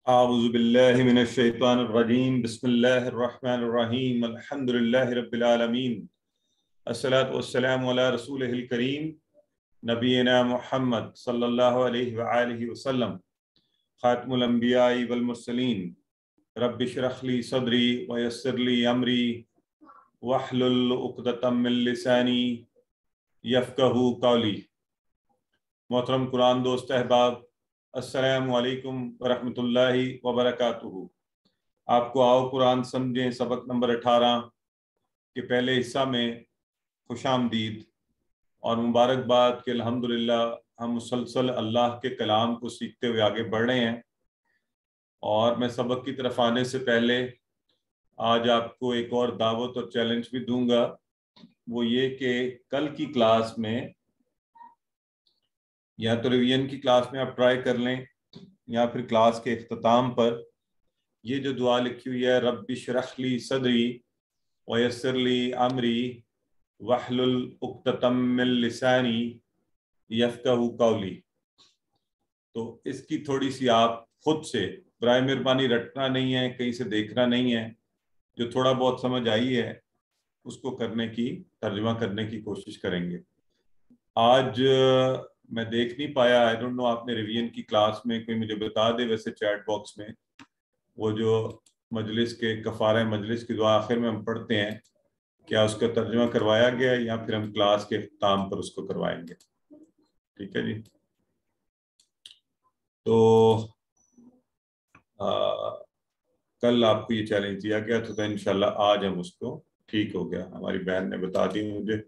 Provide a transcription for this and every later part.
اعوذ باللہ من الشیطان الرجیم بسم اللہ الرحمن الرحیم الحمد للہ رب العالمین الصلاۃ والسلام علی رسولہ الکریم نبینا محمد صلی اللہ علیہ وآلہ وسلم خاتم الانبیاء والمرسلین رب اشرح لی صدری ویسر لی امری واحلل عقدۃ من لسانی یفقہوا قولی۔ محترم قرآن دوست احباب، السلام علیکم ورحمۃ اللہ وبرکاتہ۔ آپ کو آؤ قرآن سمجھیں سبق نمبر 18 کے پہلے حصہ میں خوش آمدید اور مبارکباد کہ الحمدللہ ہم مسلسل اللہ کے کلام کو سیکھتے ہوئے آگے بڑھ رہے ہیں۔ اور میں سبق کی طرف آنے سے پہلے آج آپ کو ایک اور دعوت اور چیلنج بھی دوں گا، وہ یہ کہ کل کی کلاس میں یا تو ریویژن کی کلاس میں آپ ٹرائی کر لیں یا پھر کلاس کے اختتام پر یہ جو دعا لکھی ہوئی ہے رب اشرح لی صدری ویسر لی امری واحلل عقدۃ من لسانی یفقہوا قولی، تو اس کی تھوڑی سی آپ خود سے برائے مہربانی رٹنا نہیں ہے، کہیں سے دیکھنا نہیں ہے، جو تھوڑا بہت سمجھ آئی ہے اس کو کرنے کی ترجمہ کرنے کی کوشش کریں گے۔ آج میں دیکھ نہیں پایا، آئی ڈونٹ نو آپ نے ریویژن کی کلاس میں کوئی مجھے بتا دے، ویسے چیٹ باکس میں وہ جو مجلس کے کفارہ مجلس کی دعا آخر میں ہم پڑھتے ہیں، کیا اس کا ترجمہ کروایا گیا یا پھر ہم کلاس کے اختتام پر اس کو کروائیں گے؟ ٹھیک ہے جی۔ تو کل آپ کو یہ چیلنج دیا گیا تو انشاءاللہ آج ہم اس کو ٹھیک ہو گیا، ہماری بہن نے بتا دی مجھے۔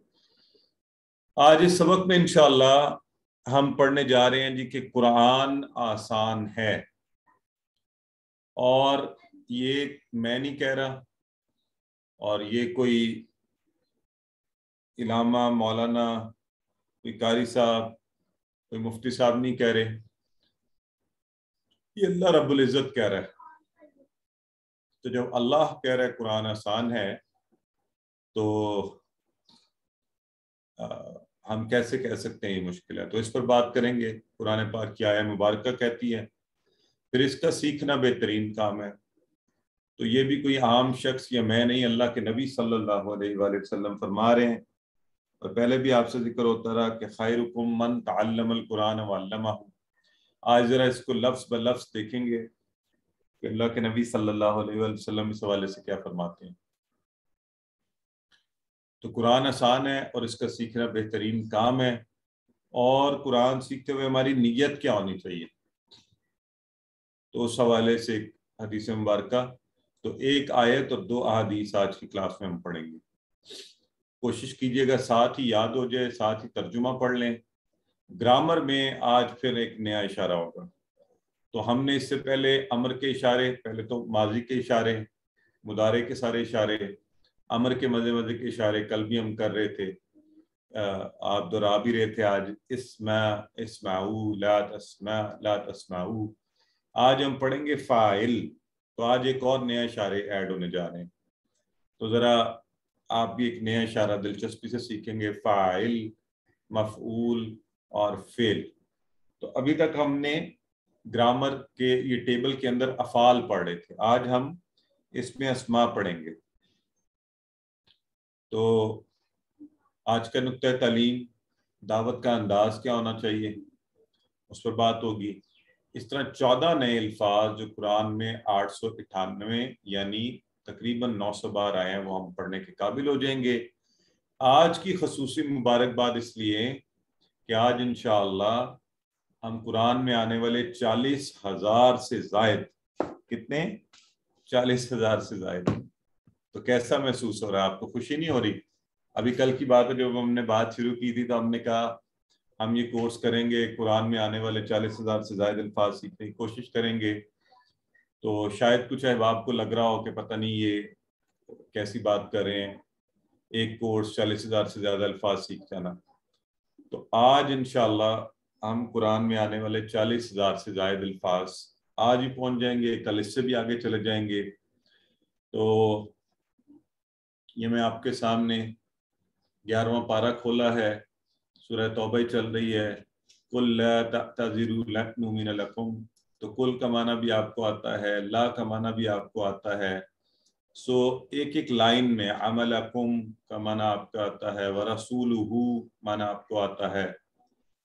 آج اس سبق میں انشاءاللہ ہم پڑھنے جا رہے ہیں جی کہ قرآن آسان ہے، اور یہ میں نہیں کہہ رہا، اور یہ کوئی علامہ مولانا کوئی قاری صاحب کوئی مفتی صاحب نہیں کہہ رہے، یہ اللہ رب العزت کہہ رہا ہے۔ تو جب اللہ کہہ رہا ہے قرآن آسان ہے تو ہم کیسے کہہ سکتے ہیں یہ مشکل ہے؟ تو اس پر بات کریں گے۔ قرآن پاک کی آیہ مبارکہ کہتی ہے پھر اس کا سیکھنا بہترین کام ہے۔ تو یہ بھی کوئی عام شخص یا میں نہیں، اللہ کے نبی صلی اللہ علیہ وآلہ وسلم فرما رہے ہیں، اور پہلے بھی آپ سے ذکر ہوتا رہا کہ خیرکم من تعلم القرآن وعلمہ۔ آج ذرا اس کو لفظ بلفظ دیکھیں گے کہ اللہ کے نبی صلی اللہ علیہ وآلہ وسلم اس حوالے سے کیا فرماتے ہیں۔ تو قرآن آسان ہے اور اس کا سیکھنا بہترین کام ہے، اور قرآن سیکھتے ہوئے ہماری نیت کیا ہونی چاہیے؟ تو اس حوالے سے ایک حدیث مبارکہ، تو ایک آیت اور 2 احادیث آج کی کلاس میں ہم پڑھیں گے۔ کوشش کیجئے گا ساتھ ہی یاد ہو جائے، ساتھ ہی ترجمہ پڑھ لیں۔ گرامر میں آج پھر ایک نیا اشارہ ہوگا۔ تو ہم نے اس سے پہلے امر کے اشارے، پہلے تو ماضی کے اشارے، مضارع کے سارے اشارے، امر کے مزے مزے کے اشارے کل بھی ہم کر رہے تھے، آپ دہرا بھی رہے تھے آج، اسمع اسمعوا لا تسمع لا تسمعوا۔ آج ہم پڑھیں گے فاعل، تو آج ایک اور نیا اشارے ایڈ ہونے جا رہے ہیں، تو ذرا آپ بھی ایک نیا اشارہ دلچسپی سے سیکھیں گے، فاعل، مفعول اور فعل۔ تو ابھی تک ہم نے گرامر کے یہ ٹیبل کے اندر افعال پڑھ رہے تھے، آج ہم اس میں اسماء پڑھیں گے۔ تو آج کا نقطہ تعلیم، دعوت کا انداز کیا ہونا چاہیے، اس پر بات ہوگی۔ اس طرح 14 نئے الفاظ جو قرآن میں 898 یعنی تقریباً 900 بار آئے ہیں، وہ ہم پڑھنے کے قابل ہو جائیں گے۔ آج کی خصوصی مبارکباد اس لیے کہ آج انشاءاللہ ہم قرآن میں آنے والے 40,000 سے زائد، کتنے؟ 40,000 سے زائد۔ تو کیسا محسوس ہو رہا ہے آپ کو؟ خوشی نہیں ہو رہی؟ ابھی کل کی بات ہے، جب ہم نے بات شروع کی تھی تو ہم نے کہا ہم یہ کورس کریں گے، قرآن میں آنے والے 40,000 سے زائد الفاظ سیکھنے کی کوشش کریں گے۔ تو شاید کچھ احباب کو لگ رہا ہو کہ پتہ نہیں یہ کیسی بات کر رہے ہیں، ایک کورس 40,000 سے زیادہ الفاظ سیکھ جانا۔ تو آج انشاءاللہ ہم قرآن میں آنے والے 40,000 سے زائد الفاظ آج ہی پہنچ جائیں گے، کل اس سے بھی آگے چلے جائیں گے۔ تو یہ میں آپ کے سامنے 11واں پارہ کھولا ہے، سورہ توبہ چل رہی ہے، قُل لَا تَعْتَذِرُوا لَن نُؤْمِنَ لَكُمْ تو کل کا معنی بھی آپ کو آتا ہے، لا کا معنی بھی آپ کو آتا ہے. سو ایک ایک لائن میں عملکم کا معنی آپ کا آتا ہے، ورسولہ معنی آپ کو آتا ہے.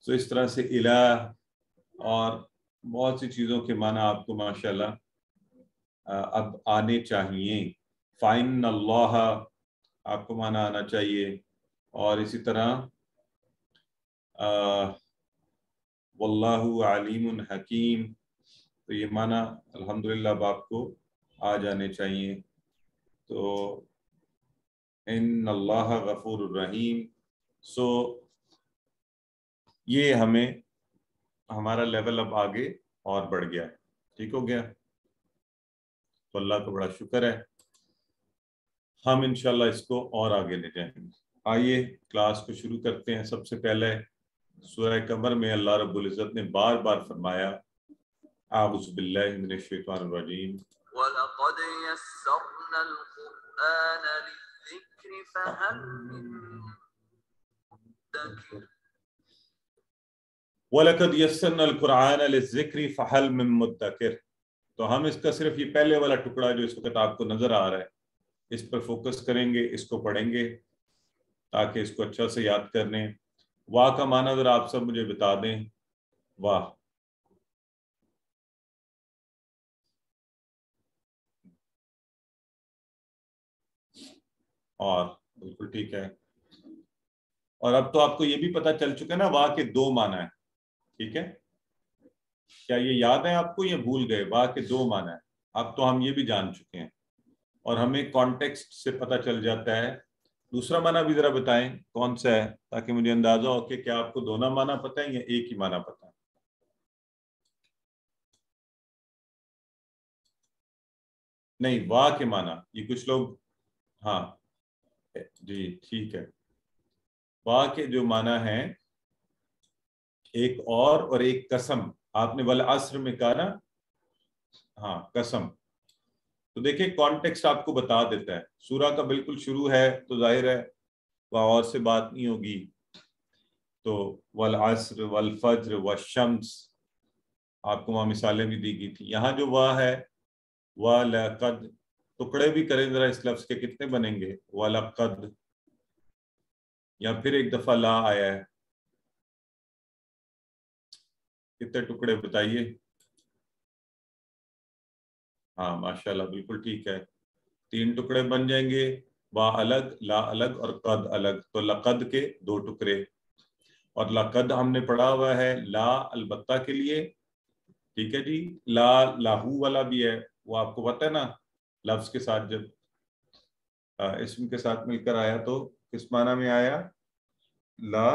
سو اس طرح سے الہ اور بہت سی چیزوں کے معنی آپ کو ماشاءاللہ اب آنے چاہیے. فَإِنَّ اللَّهَ آپ کو معنی آنا چاہیے، اور اسی طرح واللہ علیم حکیم، تو یہ معنی الحمدللہ اب آپ کو آ جانے چاہیے. تو ان اللہ غفور الرحیم. سو یہ ہمارا لیول اب آگے اور بڑھ گیا، ٹھیک ہو گیا. تو اللہ کا بڑا شکر ہے، ہم انشاءاللہ اس کو اور آگے لے جائیں گے. آئیے کلاس کو شروع کرتے ہیں. سب سے پہلے سورہ قمر میں اللہ رب العزت نے بار بار فرمایا اعوذ باللہ من الشیطان الرجیم وَلَقَدْ يَسَّرْنَا الْقُرْآنَ لِلذِّكْرِ فَهَلْ مِن مُدَّكِرٍ. وَلَقَدْ يَسَّرْنَا الْقُرْآنَ لِلذِّكْرِ فَهَلْ مِن مُدَّكِرٍ. تو ہم اس کا صرف یہ پہلے والا ٹکڑا جو اس وقت آپ کو نظر آ رہا ہے، اس پر فوکس کریں گے، اس کو پڑھیں گے تاکہ اس کو اچھا سے یاد کر لیں. واہ کا معنی ذرا آپ سب مجھے بتا دیں. واہ اور بالکل ٹھیک ہے. اور اب تو آپ کو یہ بھی پتہ چل چکا ہے نا واہ کے دو معنی ہیں، ٹھیک ہے. کیا یہ یاد ہے آپ کو یا بھول گئے؟ واہ کے دو معنی ہیں. اب تو ہم یہ بھی جان چکے ہیں اور ہمیں کانٹیکسٹ سے پتہ چل جاتا ہے. دوسرا معنی بھی ذرا بتائیں کون سا ہے تاکہ مجھے اندازہ ہو کہ کیا آپ کو دونوں معنی پتہ ہے یا ایک ہی معنی پتہ ہے. نہیں، واہ کے معنی یہ کچھ لوگ، ہاں جی ٹھیک ہے. واہ کے جو معنی ہیں ایک اور ایک قسم. آپ نے والعصر میں کہا نا، ہاں قسم. تو دیکھیں کانٹیکسٹ آپ کو بتا دیتا ہے. سورہ کا بالکل شروع ہے تو ظاہر ہے وہاں اور سے بات نہیں ہوگی. تو والعصر والفجر والشمس آپ کو وہاں مثالیں بھی دی گئی تھی. یہاں جو واہ ہے وَلَقَدْ، ٹکڑے بھی کریں ذرا اس لفظ کے کتنے بنیں گے؟ وَلَقَدْ، یا پھر ایک دفعہ لا آیا ہے، کتنے ٹکڑے بتائیے؟ ہاں ماشاءاللہ بالکل ٹھیک ہے. 3 ٹکڑے بن جائیں گے، وا الگ، لا الگ اور قد الگ. تو لقد کے 2 ٹکڑے. اور لقد ہم نے پڑھا ہوا ہے لا البتہ کے لیے، ٹھیک ہے جی. لا لاہو والا بھی ہے، وہ آپ کو پتہ ہے نا لفظ کے ساتھ جب اسم کے ساتھ مل کر آیا تو کس معنی میں آیا؟ لا،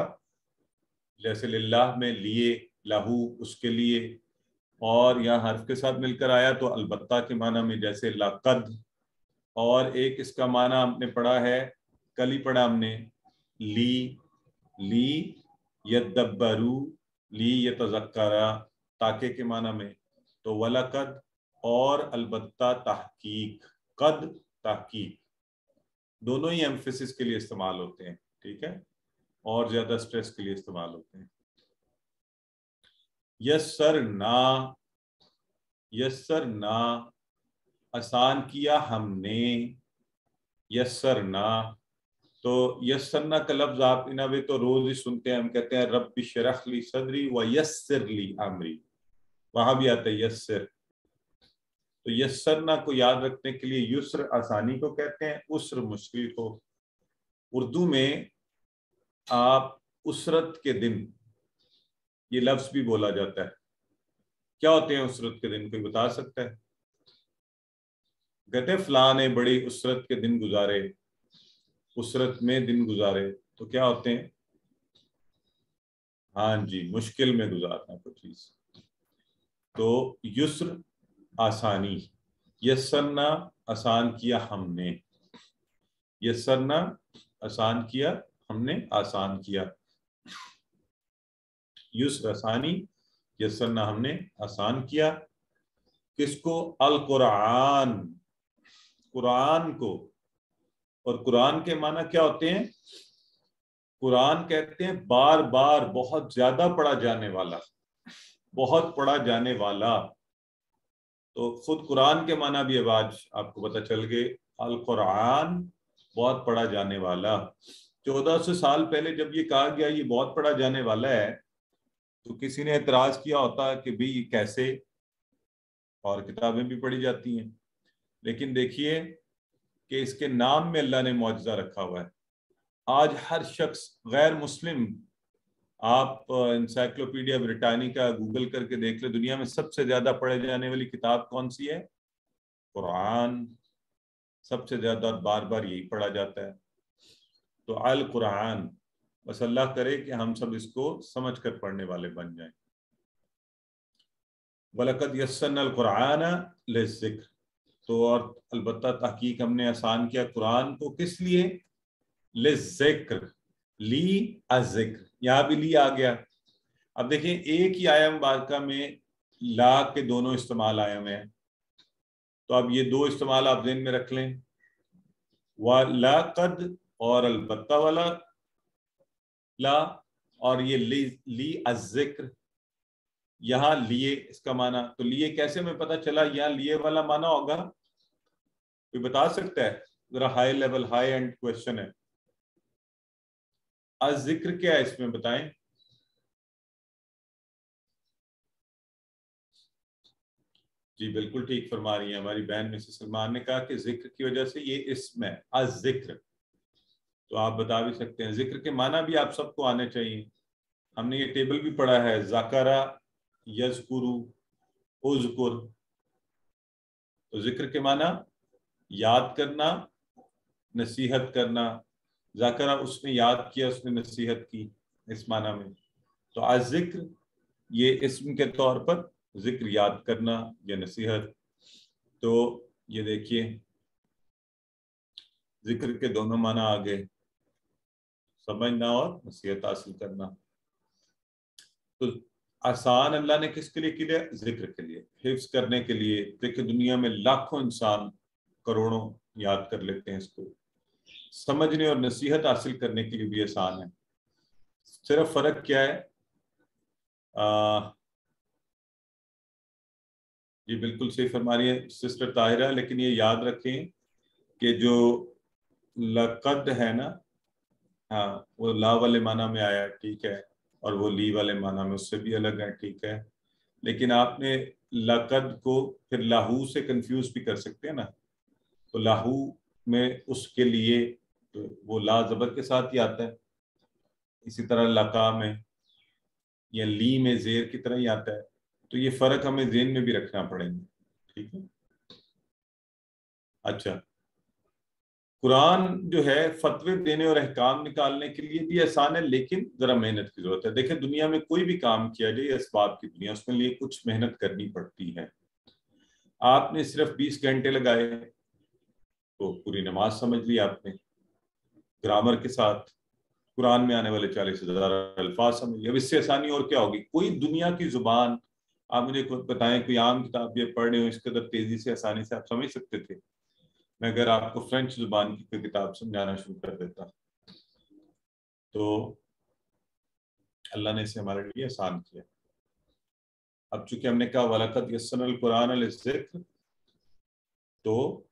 جیسے للہ میں لیے، لہو اس کے لیے. اور یہاں حرف کے ساتھ مل کر آیا تو البتہ کے معنی میں، جیسے لقد. اور ایک اس کا معنی ہم نے پڑھا ہے، کل ہی پڑھا ہم نے، لی یدبرو، لی یتذکرا، تاکہ کے معنی میں. تو وَلَقَدْ اور البتہ تحقیق، قد تحقیق، دونوں ہی ایمفیسس کے لیے استعمال ہوتے ہیں، ٹھیک ہے، اور زیادہ سٹریس کے لیے استعمال ہوتے ہیں. یسرنا، یسرنا آسان کیا ہم نے، یسرنا. تو یسرنا کا لفظ آپ انہیں تو روز ہی سنتے ہیں، ہم کہتے ہیں رب اشرح لی صدری ویسر لی امری، وہاں بھی آتا ہے یسر. تو یسرنا کو یاد رکھنے کے لیے یسر آسانی کو کہتے ہیں، عسر مشکل کو. اردو میں آپ اسرت کے دن یہ لفظ بھی بولا جاتا ہے. کیا ہوتے ہیں اسرت کے دن، کوئی بتا سکتا ہے؟ کہتے ہیں فلاں نے بڑی اسرت کے دن گزارے، اسرت میں دن گزارے. تو کیا ہوتے ہیں؟ ہاں جی، مشکل میں گزارنا کوئی چیز. تو یسر آسانی، یسرنا آسان کیا ہم نے، یسرنا آسان کیا ہم نے، آسان کیا. یسر آسانی، یسرنا ہم نے آسان کیا. کس کو؟ القرآن، قرآن کو. اور قرآن کے معنی کیا ہوتے ہیں؟ قرآن کہتے ہیں بار بار بہت زیادہ پڑھا جانے والا، بہت پڑھا جانے والا. تو خود قرآن کے معنی بھی اب آج آپ کو پتہ چل گئے، القرآن بہت پڑھا جانے والا۔ 1400 سال پہلے جب یہ کہا گیا یہ بہت پڑھا جانے والا ہے تو کسی نے اعتراض کیا ہوتا کہ بھی یہ کیسے، اور کتابیں بھی پڑھی جاتی ہیں، لیکن دیکھیے کہ اس کے نام میں اللہ نے معجزہ رکھا ہوا ہے۔ آج ہر شخص غیر مسلم، آپ انسائکلوپیڈیا بریٹانیکا گوگل کر کے دیکھ لیں، دنیا میں سب سے زیادہ پڑھے جانے والی کتاب کون سی ہے؟ قرآن، سب سے زیادہ اور بار بار یہی پڑھا جاتا ہے۔ تو القرآن، بس اللہ کرے کہ ہم سب اس کو سمجھ کر پڑھنے والے بن جائیں۔ وَلَقَدْ يَسَّرْنَا الْقُرْآنَ لِلذِّكْرِ، تو اور البتہ تحقیق ہم نے آسان کیا قرآن کو، کس لیے؟ لِلذِّكْر، لی الذکر، یہاں بھی لی آ گیا۔ اب دیکھیں ایک ہی آیہ مبارکہ میں لا کے دونوں استعمال آئے ہوئے ہیں، تو اب یہ دو استعمال آپ ذہن میں رکھ لیں، وَلَقَدْ اور البتہ والا لا، اور یہ لی الذکر، یہاں لیے اس کا معنی، تو لیے کیسے میں پتہ چلا یہاں لیے والا معنی ہوگا؟ کوئی بتا سکتا ہے؟ ذرا high level high and question ہے۔ الذکر کیا ہے اس میں بتائیں؟ جی بالکل ٹھیک فرما رہی ہیں ہماری بہن مسز سلمان نے کہا کہ ذکر کی وجہ سے یہ اسم ہے الذکر، تو آپ بتا بھی سکتے ہیں۔ ذکر کے معنی بھی آپ سب کو آنے چاہیے، ہم نے یہ ٹیبل بھی پڑھا ہے، ذکرہ یذکرو اذکر، تو ذکر کے معنی یاد کرنا، نصیحت کرنا، ذکرہ اس نے یاد کیا، اس نے نصیحت کی اس معنی میں، تو الذکر یہ اسم کے طور پر ذکر یاد کرنا یا نصیحت۔ تو یہ دیکھیے ذکر کے دونوں معنی آگے، سمجھنا اور نصیحت حاصل کرنا۔ تو آسان اللہ نے کس کے لیے کیا؟ ذکر کے لیے، حفظ کرنے کے لیے۔ دیکھیں دنیا میں لاکھوں انسان، کروڑوں یاد کر لیتے ہیں اس کو، سمجھنے اور نصیحت حاصل کرنے کے لیے بھی آسان ہے۔ صرف فرق کیا ہے؟ جی بالکل صحیح فرما رہی ہے سسٹر طاہرہ، لیکن یہ یاد رکھیں کہ جو لقد ہے نا، ہاں وہ لا والے معنی میں آیا، ٹھیک ہے، اور وہ لی والے معنی میں اس سے بھی الگ ہے، ٹھیک ہے، لیکن آپ نے لقد کو پھر لاہو سے کنفیوز بھی کر سکتے ہیں نا، تو لاہو میں اس کے لیے وہ لا زبر کے ساتھ ہی آتا ہے، اسی طرح لقا میں یا لی میں زیر کی طرح ہی آتا ہے، تو یہ فرق ہمیں ذہن میں بھی رکھنا پڑیں گے، ٹھیک ہے۔ اچھا، قرآن جو ہے فتوے دینے اور احکام نکالنے کے لیے بھی آسان ہے، لیکن ذرا محنت کی ضرورت ہے۔ دیکھیں دنیا میں کوئی بھی کام کیا جائے اسباب کی دنیا، اس میں لیے کچھ محنت کرنی پڑتی ہے۔ آپ نے صرف 20 گھنٹے لگائے تو پوری نماز سمجھ لی آپ نے، گرامر کے ساتھ قرآن میں آنے والے 40,000 الفاظ سمجھ لی، اب اس سے آسانی اور کیا ہوگی؟ کوئی دنیا کی زبان آپ مجھے بتائیں، کوئی عام کتاب یہ پڑھ رہے ہو اس قدر تیزی سے آسانی سے آپ سمجھ سکتے تھے؟ میں اگر آپ کو فرینچ زبان کی کوئی کتاب سمجھانا شروع کر دیتا تو اللہ نے اسے ہمارے لیے آسان کیا۔ اب چونکہ ہم نے کہا وَلَقَدْ يَسَّرْنَا الْقُرْآنَ لِلذِّكْرِ، تو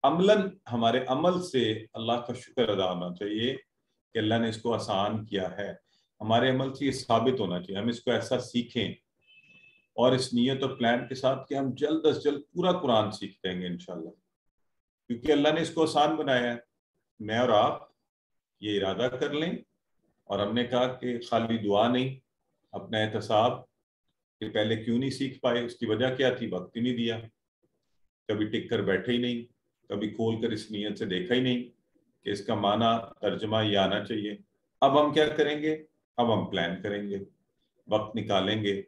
عملاً ہمارے عمل سے اللہ کا شکر ادا ہونا چاہیے کہ اللہ نے اس کو آسان کیا ہے، ہمارے عمل سے یہ ثابت ہونا چاہیے، ہم اس کو ایسا سیکھیں اور اس نیت اور پلان کے ساتھ کہ ہم جلد از جلد پورا قرآن سیکھ دیں گے انشاءاللہ، کیونکہ اللہ نے اس کو آسان بنایا ہے۔ میں اور آپ یہ ارادہ کر لیں، اور ہم نے کہا کہ خالی دعا نہیں، اپنا احتساب کہ پہلے کیوں نہیں سیکھ پائے، اس کی وجہ کیا تھی؟ وقت ہی نہیں دیا، کبھی ٹک کر بیٹھے ہی نہیں، کبھی کھول کر اس نیت سے دیکھا ہی نہیں کہ اس کا معنی ترجمہ یہ آنا چاہیے۔ اب ہم کیا کریں گے؟ اب ہم پلان کریں گے، وقت نکالیں گے،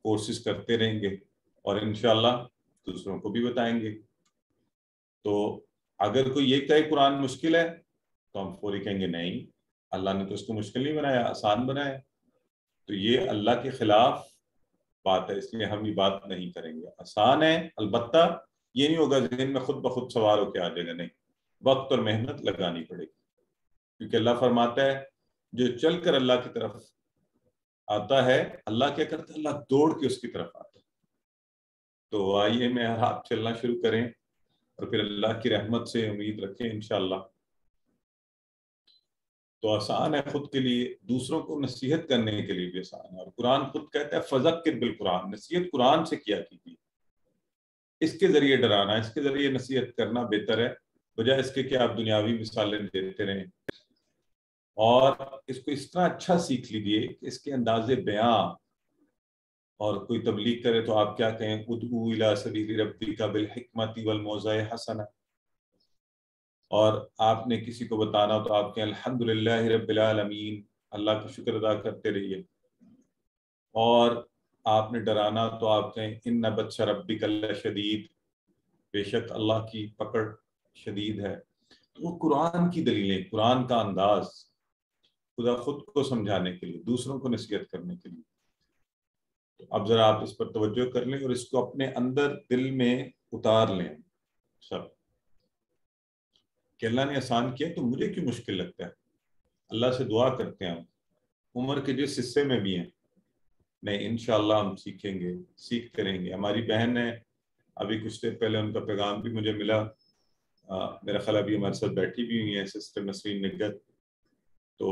کورسز کرتے رہیں گے، اور انشاءاللہ دوسروں کو بھی بتائیں گے۔ تو اگر کوئی یہ کہے قرآن مشکل ہے تو ہم فوری کہیں گے نہیں، اللہ نے تو اس کو مشکل نہیں بنایا، آسان بنایا، تو یہ اللہ کے خلاف بات ہے، اس لیے ہم یہ بات نہیں کریں گے۔ آسان ہے، البتہ یہ نہیں ہوگا ذہن میں خود بخود سوار ہو کے آ جائے گا، نہیں، وقت اور محنت لگانی پڑے گی، کیونکہ اللہ فرماتا ہے جو چل کر اللہ کی طرف آتا ہے، اللہ کیا کرتا ہے؟ اللہ دوڑ کے اس کی طرف آتا ہے۔ تو آئیے میں اور آپ چلنا شروع کریں اور پھر اللہ کی رحمت سے امید رکھیں انشاءاللہ. تو آسان ہے خود کے لیے، دوسروں کو نصیحت کرنے کے لیے بھی آسان ہے. اور قرآن خود کہتا ہے فذکر بالقرآن، نصیحت قرآن سے کیا کیجیے. اس کے ذریعے ڈرانا، اس کے ذریعے نصیحت کرنا بہتر ہے بجائے اس کے کہ آپ دنیاوی مثالیں دیتے رہیں. اور اس کو اس طرح اچھا سیکھ لیجیے کہ اس کے انداز بیاں، اور کوئی تبلیغ کرے تو آپ کیا کہیں، ادعو الی سبیل ربک بالحکمۃ والموعظۃ الحسنہ. اور آپ نے کسی کو بتانا تو آپ کہیں الحمدللہ رب العالمین، اللہ کا شکر ادا کرتے رہیے. اور آپ نے ڈرانا تو آپ کہیں ان بطش ربک لشدید، بے شک اللہ کی پکڑ شدید ہے. تو وہ قرآن کی دلیلیں، قرآن کا انداز، خدا خود کو سمجھانے کے لیے، دوسروں کو نصیحت کرنے کے لیے. تو اب ذرا آپ اس پر توجہ کر لیں اور اس کو اپنے اندر دل میں اتار لیں سب، کہ اللہ نے آسان کیا تو مجھے کیوں مشکل لگتا ہے. اللہ سے دعا کرتے ہیں ہم عمر کے جس حصے میں بھی ہیں، نہیں انشاءاللہ ہم سیکھیں گے، سیکھتے رہیں گے. ہماری بہن ہے، ابھی کچھ دیر پہلے ان کا پیغام بھی مجھے ملا، میرا خیال ابھی ہمارے ساتھ بیٹھی بھی ہوئی ہیں سسٹر نسرین نگت. تو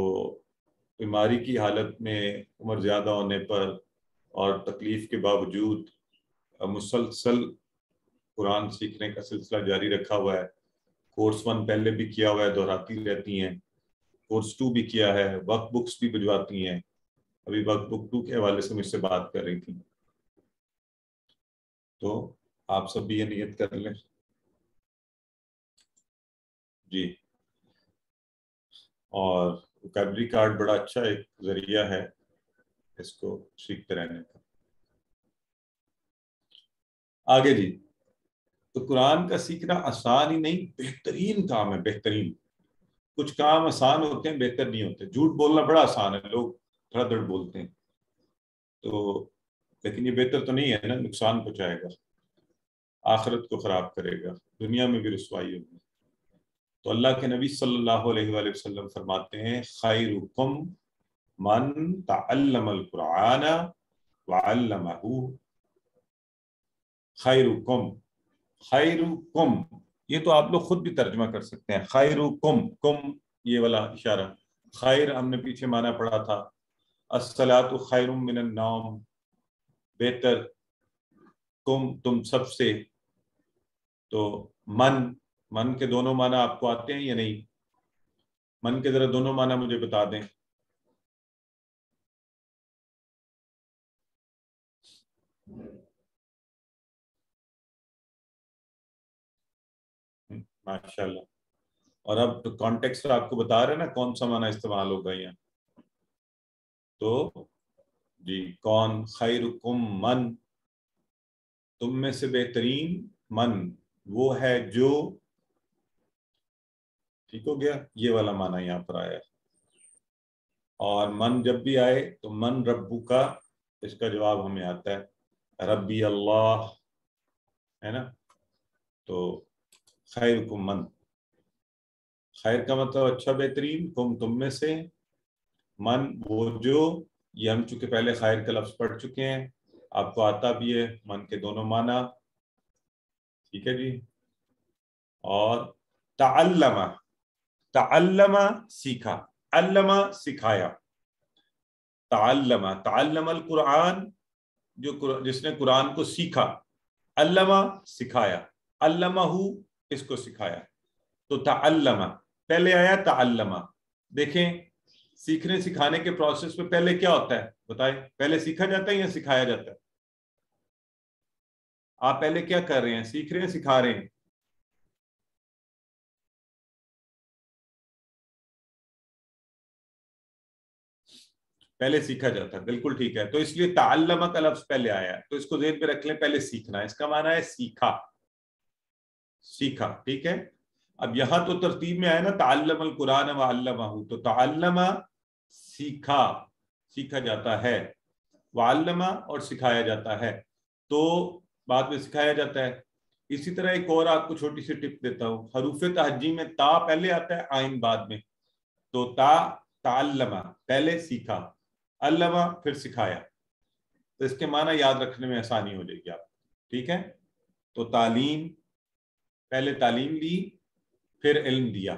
بیماری کی حالت میں، عمر زیادہ ہونے پر اور تکلیف کے باوجود مسلسل قرآن سیکھنے کا سلسلہ جاری رکھا ہوا ہے. کورس 1 پہلے بھی کیا ہوا ہے، دہراتی رہتی ہیں. کورس 2 بھی کیا ہے، ورک بکس بھی بھجواتی ہیں. ابھی ورک بک 2 کے حوالے سے مجھ سے بات کر رہی تھی. تو آپ سب بھی یہ نیت کر لیں. جی. اور ووکیبلری کارڈ بڑا اچھا ایک ذریعہ ہے اس کو سیکھتے رہنے کا. آگے جی، تو قرآن کا سیکھنا آسان ہی نہیں، بہترین کام ہے. بہترین، کچھ کام آسان ہوتے ہیں، بہتر نہیں ہوتے. جھوٹ بولنا بڑا آسان ہے، لوگ دھڑ دھڑ بولتے ہیں. تو لیکن یہ بہتر تو نہیں ہے نا، نقصان پہنچائے گا، آخرت کو خراب کرے گا، دنیا میں بھی رسوائی ہوگی. تو اللہ کے نبی صلی اللہ علیہ وآلہ وسلم فرماتے ہیں خیرکم من تعلم القرآن وعلمہ. خیرکم، خیرکم یہ تو آپ لوگ خود بھی ترجمہ کر سکتے ہیں. خیرکم، کم یہ والا اشارہ. خیر ہم نے پیچھے معنی پڑھا تھا الصلاۃ خیر من النوم، بہتر، کم تم سب سے. تو من کے دونوں معنی آپ کو آتے ہیں یا نہیں؟ من کے ذرا دونوں معنی مجھے بتا دیں. ماشاءاللہ. اور اب کانٹیکسٹ آپ کو بتا رہے ہیں نا کون سا معنی استعمال ہوگا یہاں. تو جی، کون؟ خیرکم من، تم میں سے بہترین، من وہ ہے جو، ٹھیک ہو گیا، یہ والا معنی یہاں پر آیا. اور من جب بھی آئے تو من ربو کا، اس کا جواب ہمیں آتا ہے ربی اللہ، ہے نا. تو خیرکم من، خیر کا مطلب اچھا، بہترین، کم تم میں سے، من وہ جو. یہ ہم چونکہ پہلے خیر کا لفظ پڑھ چکے ہیں، آپ کو آتا بھی ہے من کے دونوں معنی. ٹھیک ہے جی. اور تعلم، تعلم سیکھا، علم سکھایا. تعلم، تعلم القرآن جس نے قرآن کو سیکھا، علم سکھایا، علمہ اس کو سکھایا. تو تعلم پہلے آیا، تعلم. دیکھیں سیکھنے سکھانے کے پروسیس میں پہلے کیا ہوتا ہے بتائیں؟ پہلے سیکھا جاتا ہے یا سکھایا جاتا ہے؟ آپ پہلے کیا کر رہے ہیں؟ سیکھ رہے ہیں، سکھا رہے ہیں؟ پہلے سیکھا جاتا ہے، بالکل ٹھیک ہے. تو اس لیے تعلم کا لفظ پہلے آیا ہے، تو اس کو ذہن پہ رکھ لیں. پہلے سیکھنا، اس کا معنی ہے سیکھا، سیکھا. ٹھیک ہے. اب یہاں تو ترتیب میں آیا نا تعلم القرآن وعلمہ، تو تعلم سیکھا، سیکھا جاتا ہے، وعلمہ اور سکھایا جاتا ہے. تو بعد میں سکھایا جاتا ہے. اسی طرح ایک اور آپ کو چھوٹی سی ٹپ دیتا ہوں، حروف تہجی میں تا پہلے آتا ہے، آئین بعد میں. تو تا، تعلمہ پہلے سیکھا، علمہ پھر سکھایا. تو اس کے معنی یاد رکھنے میں آسانی ہو جائے گی آپ. ٹھیک ہے؟ تو تعلیم، پہلے تعلیم لی پھر علم دیا،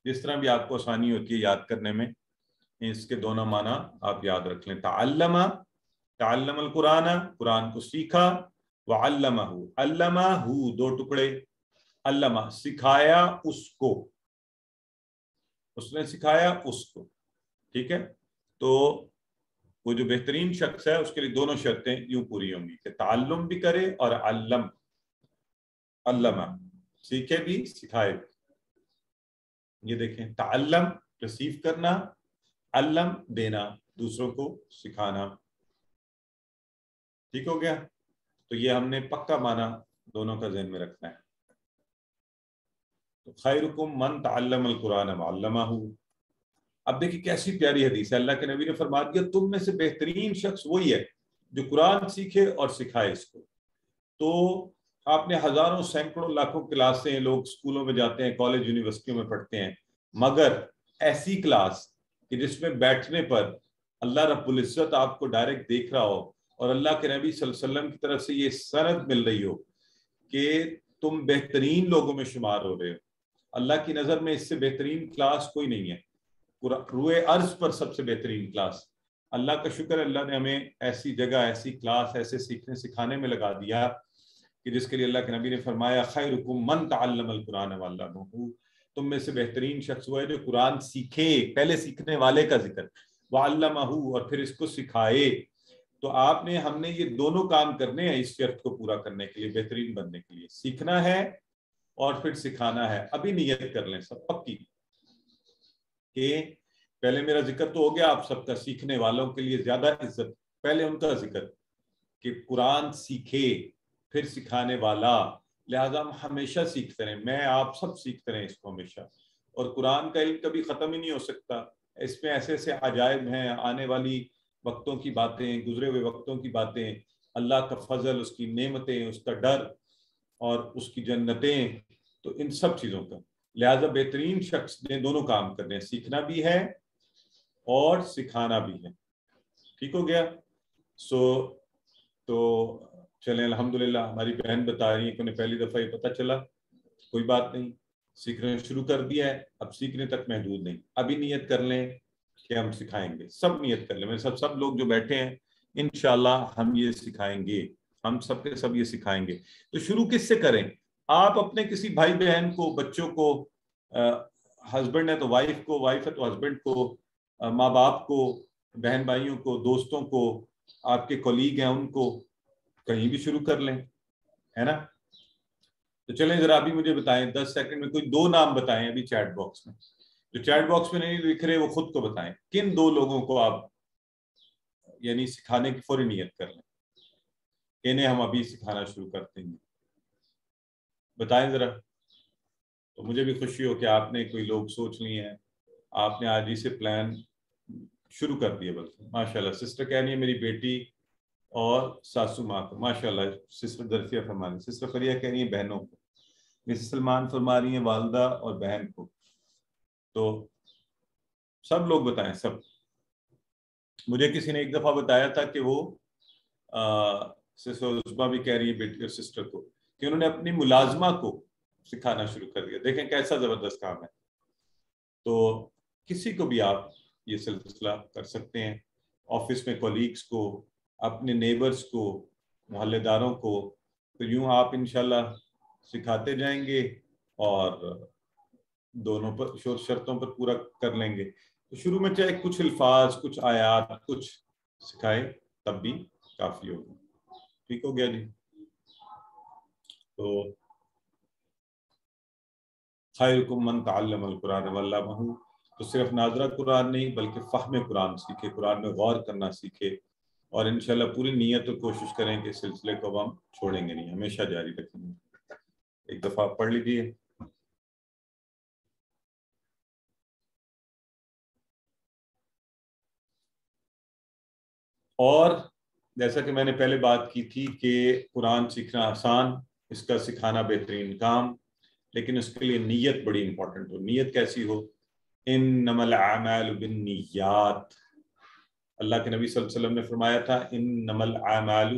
جس طرح بھی آپ کو آسانی ہوتی ہے یاد کرنے میں، اس کے دونوں معنی آپ یاد رکھ لیں۔ تعلم، تعلم القرآن، قرآن کو سیکھا، وعلمہ، علمہ دو ٹکڑے، علمہ سکھایا اس کو، اس نے سکھایا اس کو، ٹھیک ہے؟ تو وہ جو بہترین شخص ہے اس کے لیے دونوں شرطیں یوں پوری ہوں گی کہ تعلم بھی کرے اور علم، علمہ سیکھے بھی سکھائے بھی۔ یہ دیکھیں، تعلم ریسیو کرنا، علم دینا دوسروں کو سکھانا، ٹھیک ہو گیا؟ تو یہ ہم نے پکا معنی دونوں کا ذہن میں رکھنا ہے۔ تو خیرکم من تعلم القرآن وعلمہ۔ اب دیکھیں کیسی پیاری حدیث ہے، اللہ کے نبی نے فرما دیا تم میں سے بہترین شخص وہی ہے جو قرآن سیکھے اور سکھائے اس کو۔ تو آپ نے ہزاروں سینکڑوں لاکھوں کلاسیں، لوگ اسکولوں میں جاتے ہیں، کالج یونیورسٹیوں میں پڑھتے ہیں، مگر ایسی کلاس کہ جس میں بیٹھنے پر اللہ رب العزت آپ کو ڈائریکٹ دیکھ رہا ہو اور اللہ کے نبی صلی اللہ علیہ وسلم کی طرف سے یہ سند مل رہی ہو کہ تم بہترین لوگوں میں شمار ہو رہے ہو، اللہ کی نظر میں اس سے بہترین کلاس کوئی نہیں ہے، روئے ارض پر سب سے بہترین کلاس۔ اللہ کا شکر، اللہ نے ہمیں ایسی جگہ، ایسی کلاس، ایسے سیکھنے سکھانے میں لگا دیا کہ جس کے لیے اللہ کے نبی نے فرمایا خیرکم من تعلم القرآن وعلمہ، تم میں سے بہترین شخص وہ ہے جو قرآن سیکھے، پہلے سیکھنے والے کا ذکر، وعلمہ اور پھر اس کو سکھائے۔ تو آپ نے، ہم نے یہ دونوں کام کرنے ہیں اس شرط کو پورا کرنے کے لیے، بہترین بننے کے لیے، سیکھنا ہے اور پھر سکھانا ہے۔ ابھی نیت کر لیں سب پکی کہ پہلے میرا ذکر تو ہو گیا آپ سب کا، سیکھنے والوں کے لیے زیادہ عزت، پہلے ان کا ذکر کہ قرآن سیکھے پھر سکھانے والا، لہٰذا ہم ہمیشہ سیکھتے رہیں، میں آپ سب سیکھتے رہیں اس کو ہمیشہ، اور قرآن کا علم کبھی ختم ہی نہیں ہو سکتا، اس میں ایسے ایسے عجائب ہیں، آنے والی وقتوں کی باتیں، گزرے ہوئے وقتوں کی باتیں، اللہ کا فضل، اس کی نعمتیں، اس کا ڈر اور اس کی جنتیں، تو ان سب چیزوں کا، لہٰذا بہترین شخص نے دونوں کام کرنے ہیں، سیکھنا بھی ہے اور سکھانا بھی ہے، ٹھیک ہو گیا؟ تو چلیں الحمدللہ، ہماری بہن بتا رہی ہے کہ انہیں پہلی دفعہ یہ پتہ چلا، کوئی بات نہیں، سیکھنا شروع کر دیا ہے، اب سیکھنے تک محدود نہیں، ابھی نیت کر لیں کہ ہم سکھائیں گے، سب نیت کر لیں، میں سب لوگ جو بیٹھے ہیں انشاءاللہ ہم یہ سکھائیں گے، ہم سب کے سب یہ سکھائیں گے۔ تو شروع کس سے کریں؟ آپ اپنے کسی بھائی بہن کو، بچوں کو، ہسبینڈ ہے تو وائف کو، وائف ہے تو ہسبینڈ کو، ماں باپ کو، بہن بھائیوں کو، دوستوں کو، آپ کے کولیگ ہیں ان کو، کہیں بھی شروع کر لیں، ہے نا؟ تو چلیں ذرا ابھی مجھے بتائیں 10 سیکنڈ میں کوئی 2 نام بتائیں ابھی چیٹ باکس میں، جو چیٹ باکس میں نہیں لکھ رہے وہ خود کو بتائیں، کن 2 لوگوں کو آپ یعنی سکھانے کی فوری نیت کر لیں، انہیں ہم ابھی سکھانا شروع کرتے ہیں، بتائیں ذرا، تو مجھے بھی خوشی ہو کہ آپ نے کوئی لوگ سوچ لی ہیں، آپ نے آج ہی سے پلان شروع کر دیا، بلکہ ماشاءاللہ سسٹر کہہ رہی ہے میری بیٹی اور ساسو ماں کو، ماشاءاللہ سسٹر درفیہ فرما رہی ہیں، سسٹر فریہ کہہ رہی ہیں بہنوں کو، مسز سلمان فرما رہی ہیں والدہ اور بہن کو، تو سب لوگ بتائیں، سب۔ مجھے کسی نے ایک دفعہ بتایا تھا کہ وہ سسٹر عزبہ بھی کہہ رہی ہے بیٹی اور سسٹر کو کہ انہوں نے اپنی ملازمہ کو سکھانا شروع کر دیا، دیکھیں کیسا زبردست کام ہے۔ تو کسی کو بھی آپ یہ سلسلہ کر سکتے ہیں، آفس میں کولیگز کو، اپنے نیبرز کو، محلے داروں کو، تو یوں آپ انشاءاللہ سکھاتے جائیں گے اور دونوں پر شرطوں پر پورا کر لیں گے۔ تو شروع میں چاہے کچھ الفاظ، کچھ آیات، کچھ سکھائے تب بھی کافی ہوگا، ٹھیک ہو گیا جی؟ تو خیرکم من تعلم القرآن وعلمہ، تو صرف ناظرہ قرآن نہیں بلکہ فہم قرآن سیکھے، قرآن میں غور کرنا سیکھے، اور انشاءاللہ پوری نیت اور کوشش کریں کہ اس سلسلے کو ہم چھوڑیں گے نہیں، ہمیشہ جاری رکھیں گے۔ ایک دفعہ پڑھ لیجیے۔ اور جیسا کہ میں نے پہلے بات کی تھی کہ قرآن سیکھنا آسان، اس کا سکھانا بہترین کام، لیکن اس کے لیے نیت بڑی امپورٹنٹ ہو۔ نیت کیسی ہو؟ انما الاعمال بالنیات، اللہ کے نبی صلی اللہ علیہ وسلم نے فرمایا تھا انما الاعمال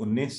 19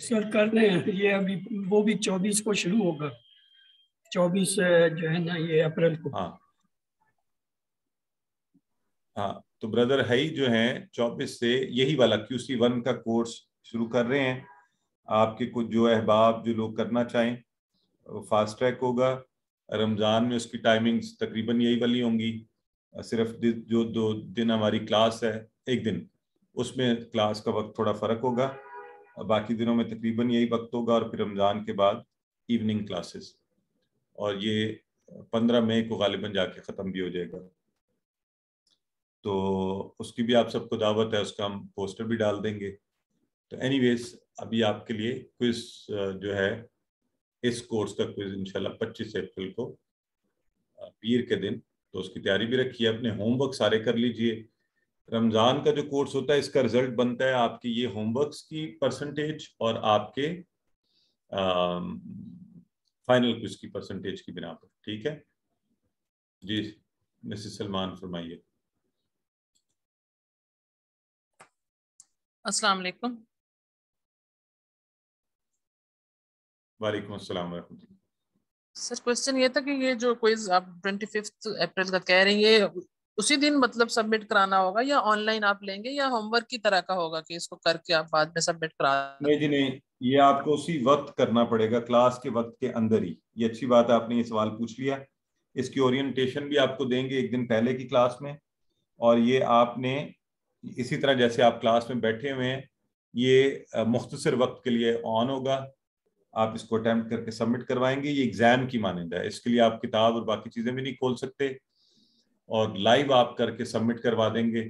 سر کر رہے ہیں یہ ابھی، وہ بھی 24 کو شروع ہوگا، 24 جو ہے نا یہ اپریل کو. ہاں ہاں، تو بردر ہائی جو ہیں 24 سے یہی والا QC1 کا کورس شروع کر رہے ہیں. آپ کے کچھ جو احباب جو لوگ کرنا چاہیں وہ فاسٹ ٹریک ہوگا. رمضان میں اس کی ٹائمنگز تقریباً یہی والی ہوں گی. صرف جو 2 دن ہماری کلاس ہے، ایک دن اس میں کلاس کا وقت تھوڑا فرق ہوگا، باقی دنوں میں تقریباً یہی وقت ہوگا. اور پھر رمضان کے بعد ایوننگ کلاسز، اور یہ 15 مئی کو غالباً جا کے ختم بھی ہو جائے گا. تو اس کی بھی آپ سب کو دعوت ہے، اس کا ہم پوسٹر بھی ڈال دیں گے. تو اینی ویز ابھی آپ کے لیے کوئز جو ہے اس کورس کا کوئز انشاءاللہ 25 اپریل کو پیر کے دن، تو اس کی تیاری بھی رکھی ہے. اپنے ہوم ورک سارے کر لیجئے. رمضان کا جو کورس ہوتا ہے اس کا رزلٹ بنتا ہے آپ کی یہ ہوم ورکس کی پرسنٹیج اور آپ کے فائنل کوئز کی پرسنٹیج کی بنا پر. ٹھیک ہے جی. مسز سلمان فرمائیے. السلام علیکم. وعلیکم السلام ورحمۃ اللہ. سر کوشچن یہ تھا کہ یہ جو کوئز آپ 25 اپریل کا کہہ رہے ہیں، یہ اسی دن مطلب سبمٹ کرانا ہوگا یا آن لائن آپ لیں گے یا ہوم ورک کی طرح کا ہوگا کہ اس کو کر کے آپ بعد میں سبمٹ کرا؟ نہیں جی نہیں، یہ آپ کو اسی وقت کرنا پڑے گا، کلاس کے وقت کے اندر ہی. یہ اچھی بات ہے آپ نے یہ سوال پوچھ لیا. اس کی اورینٹیشن بھی آپ کو دیں گے ایک دن پہلے کی کلاس میں، اور یہ آپ نے اسی طرح جیسے آپ کلاس میں بیٹھے ہوئے ہیں یہ مختصر وقت کے لیے آن ہوگا. آپ اس کو اٹیمپٹ کر کے سبمٹ کروائیں گے. یہ ایگزام کی مانند ہے، اس کے لیے آپ کتاب اور باقی چیزیں بھی نہیں کھول سکتے، اور لائیو آپ کر کے سبمٹ کروا دیں گے،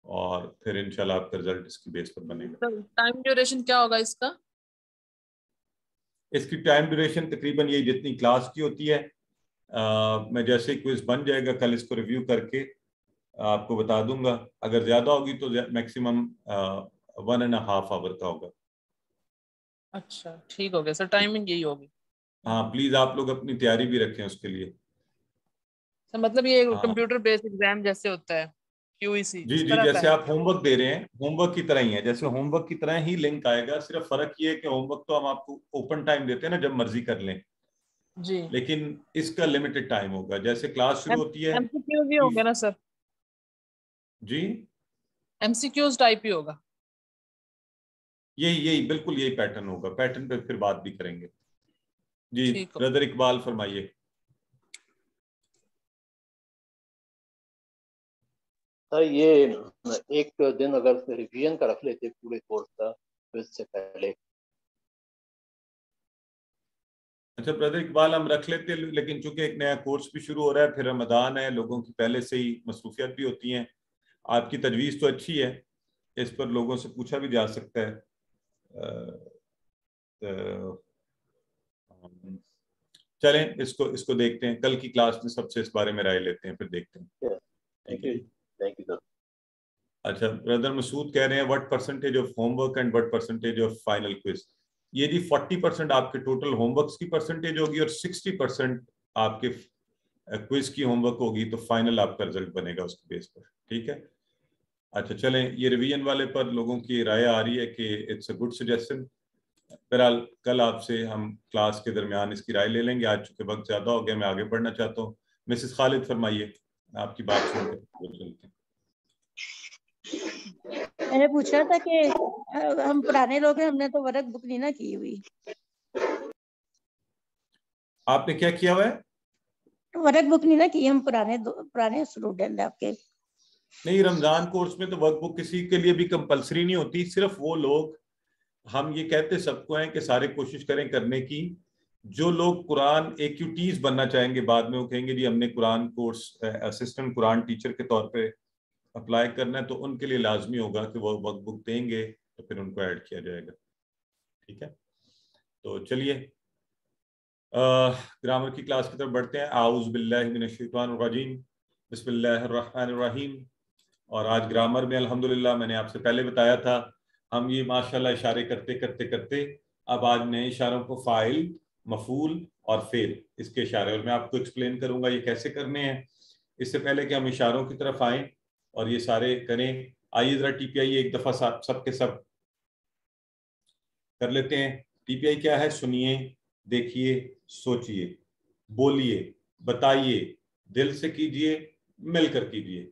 اور پھر انشاءاللہ آپ کا رزلٹ اس کی بیس پر بنے گا. ٹائم ڈیوریشن کیا ہوگا اس کا؟ اس کی ٹائم ڈیوریشن تقریباً یہی جتنی کلاس کی ہوتی ہے. میں جیسے کوئز بن جائے گا کل اس کو ریویو کر کے آپ کو بتا دوں گا. اگر زیادہ ہوگی تو میکسیمم 1.5 آور کا ہوگا. اچھا ٹھیک ہو گیا سر، ٹائمنگ یہی ہوگی. ہاں پلیز آپ لوگ اپنی تیاری بھی رکھیں اس کے لیے. مطلب یہ ہاں کمپیوٹر بیسڈ ایگزام جیسے ہوتا ہے QEC جی اس جی، طرح کا جیسے ہے؟ آپ ہوم ورک دے رہے ہیں ہوم ورک کی طرح ہی ہے، جیسے ہوم ورک کی طرح ہی لنک آئے گا. صرف فرق یہ ہے کہ ہوم ورک تو ہم آپ کو اوپن ٹائم دیتے ہیں نا، جب مرضی کر لیں، جی. لیکن اس کا لمیٹڈ ٹائم ہوگا. جیسے کلاس شروع ہوتی ہے MCQs بھی ہوں گے نا سر؟ جی MCQs ٹائپ ہی ہوگا. یہی بالکل یہی پیٹرن ہوگا. پیٹرن پہ پھر بات بھی کریں گے. جی ٹھیک ہو. برادر اقبال فرمائیے. سر یہ ایک دن اگر ریویژن کا رکھ لیتے پورے کورس کا اس سے پہلے. اچھا برادر اقبال ہم رکھ لیتے، لیکن چونکہ ایک نیا کورس بھی شروع ہو رہا ہے، پھر رمضان ہے، لوگوں کی پہلے سے ہی مصروفیات بھی ہوتی ہیں. آپ کی تجویز تو اچھی ہے، اس پر لوگوں سے پوچھا بھی جا سکتا ہے. چلیں اس کو دیکھتے ہیں کل کی کلاس میں، سب سے اس بارے میں رائے لیتے ہیں، پھر دیکھتے ہیں. Thank you sir. اچھا برادر مسعود کہہ رہے ہیں what percentage of home work and what percentage of final quiz. یہ جی 40% آپ کے ٹوٹل ہوم ورکس کی پرسنٹیج ہوگی اور 60% آپ کے کوئز کی ہوم ورک ہوگی، تو فائنل آپ کا رزلٹ بنے گا اس کے بیس پر. ٹھیک ہے. اچھا چلیں یہ ریویژن والے پر لوگوں کی رائے آ رہی ہے کہ اٹس اے گڈ سجیشن. بہرحال کل آپ سے ہم کلاس کے درمیان اس کی رائے لے لیں گے. آج چونکہ وقت زیادہ ہو گیا، میں آگے بڑھنا چاہتا ہوں. مسز خالد فرمائیے، آپ کی بات سن کے چلتے ہیں. میں نے پوچھا تھا کہ ہم پرانے لوگ ہیں، ہم نے تو ورک بک نہیں نا کی ہوئی. آپ نے کیا کیا ہوا ہے؟ ورک بک نہیں نا کی، ہم پرانے اسٹوڈنٹ آپ کے. نہیں، رمضان کورس میں تو ورک بک کسی کے لیے بھی کمپلسری نہیں ہوتی. صرف وہ لوگ، ہم یہ کہتے سب کو ہیں کہ سارے کوشش کریں کرنے کی، جو لوگ قرآن AQTs بننا چاہیں گے بعد میں، وہ کہیں گے جی ہم نے قرآن کورس اسسٹنٹ قرآن ٹیچر کے طور پہ اپلائی کرنا ہے، تو ان کے لیے لازمی ہوگا کہ وہ ورک بک دیں گے، تو پھر ان کو ایڈ کیا جائے گا. ٹھیک ہے. تو چلیے گرامر کی کلاس کی طرف بڑھتے ہیں. اعوذ باللہ من الشیطان الرجیم، بسم اللہ الرحمن الرحیم. اور آج گرامر میں الحمدللہ میں نے آپ سے پہلے بتایا تھا، ہم یہ ماشاءاللہ اشارے کرتے کرتے کرتے اب آج نئے اشاروں کو فاعل، مفعول اور فعل، اس کے اشارے، اور میں آپ کو ایکسپلین کروں گا یہ کیسے کرنے ہیں. اس سے پہلے کہ ہم اشاروں کی طرف آئیں اور یہ سارے کریں، آئیے ذرا ٹی پی آئیے ایک دفعہ سب کے سب. کر لیتے ہیں. TPI کیا ہے؟ سنیے، دیکھیے، سوچیے، بولیے، بتائیے، دل سے کیجیے، مل کر کیجیے.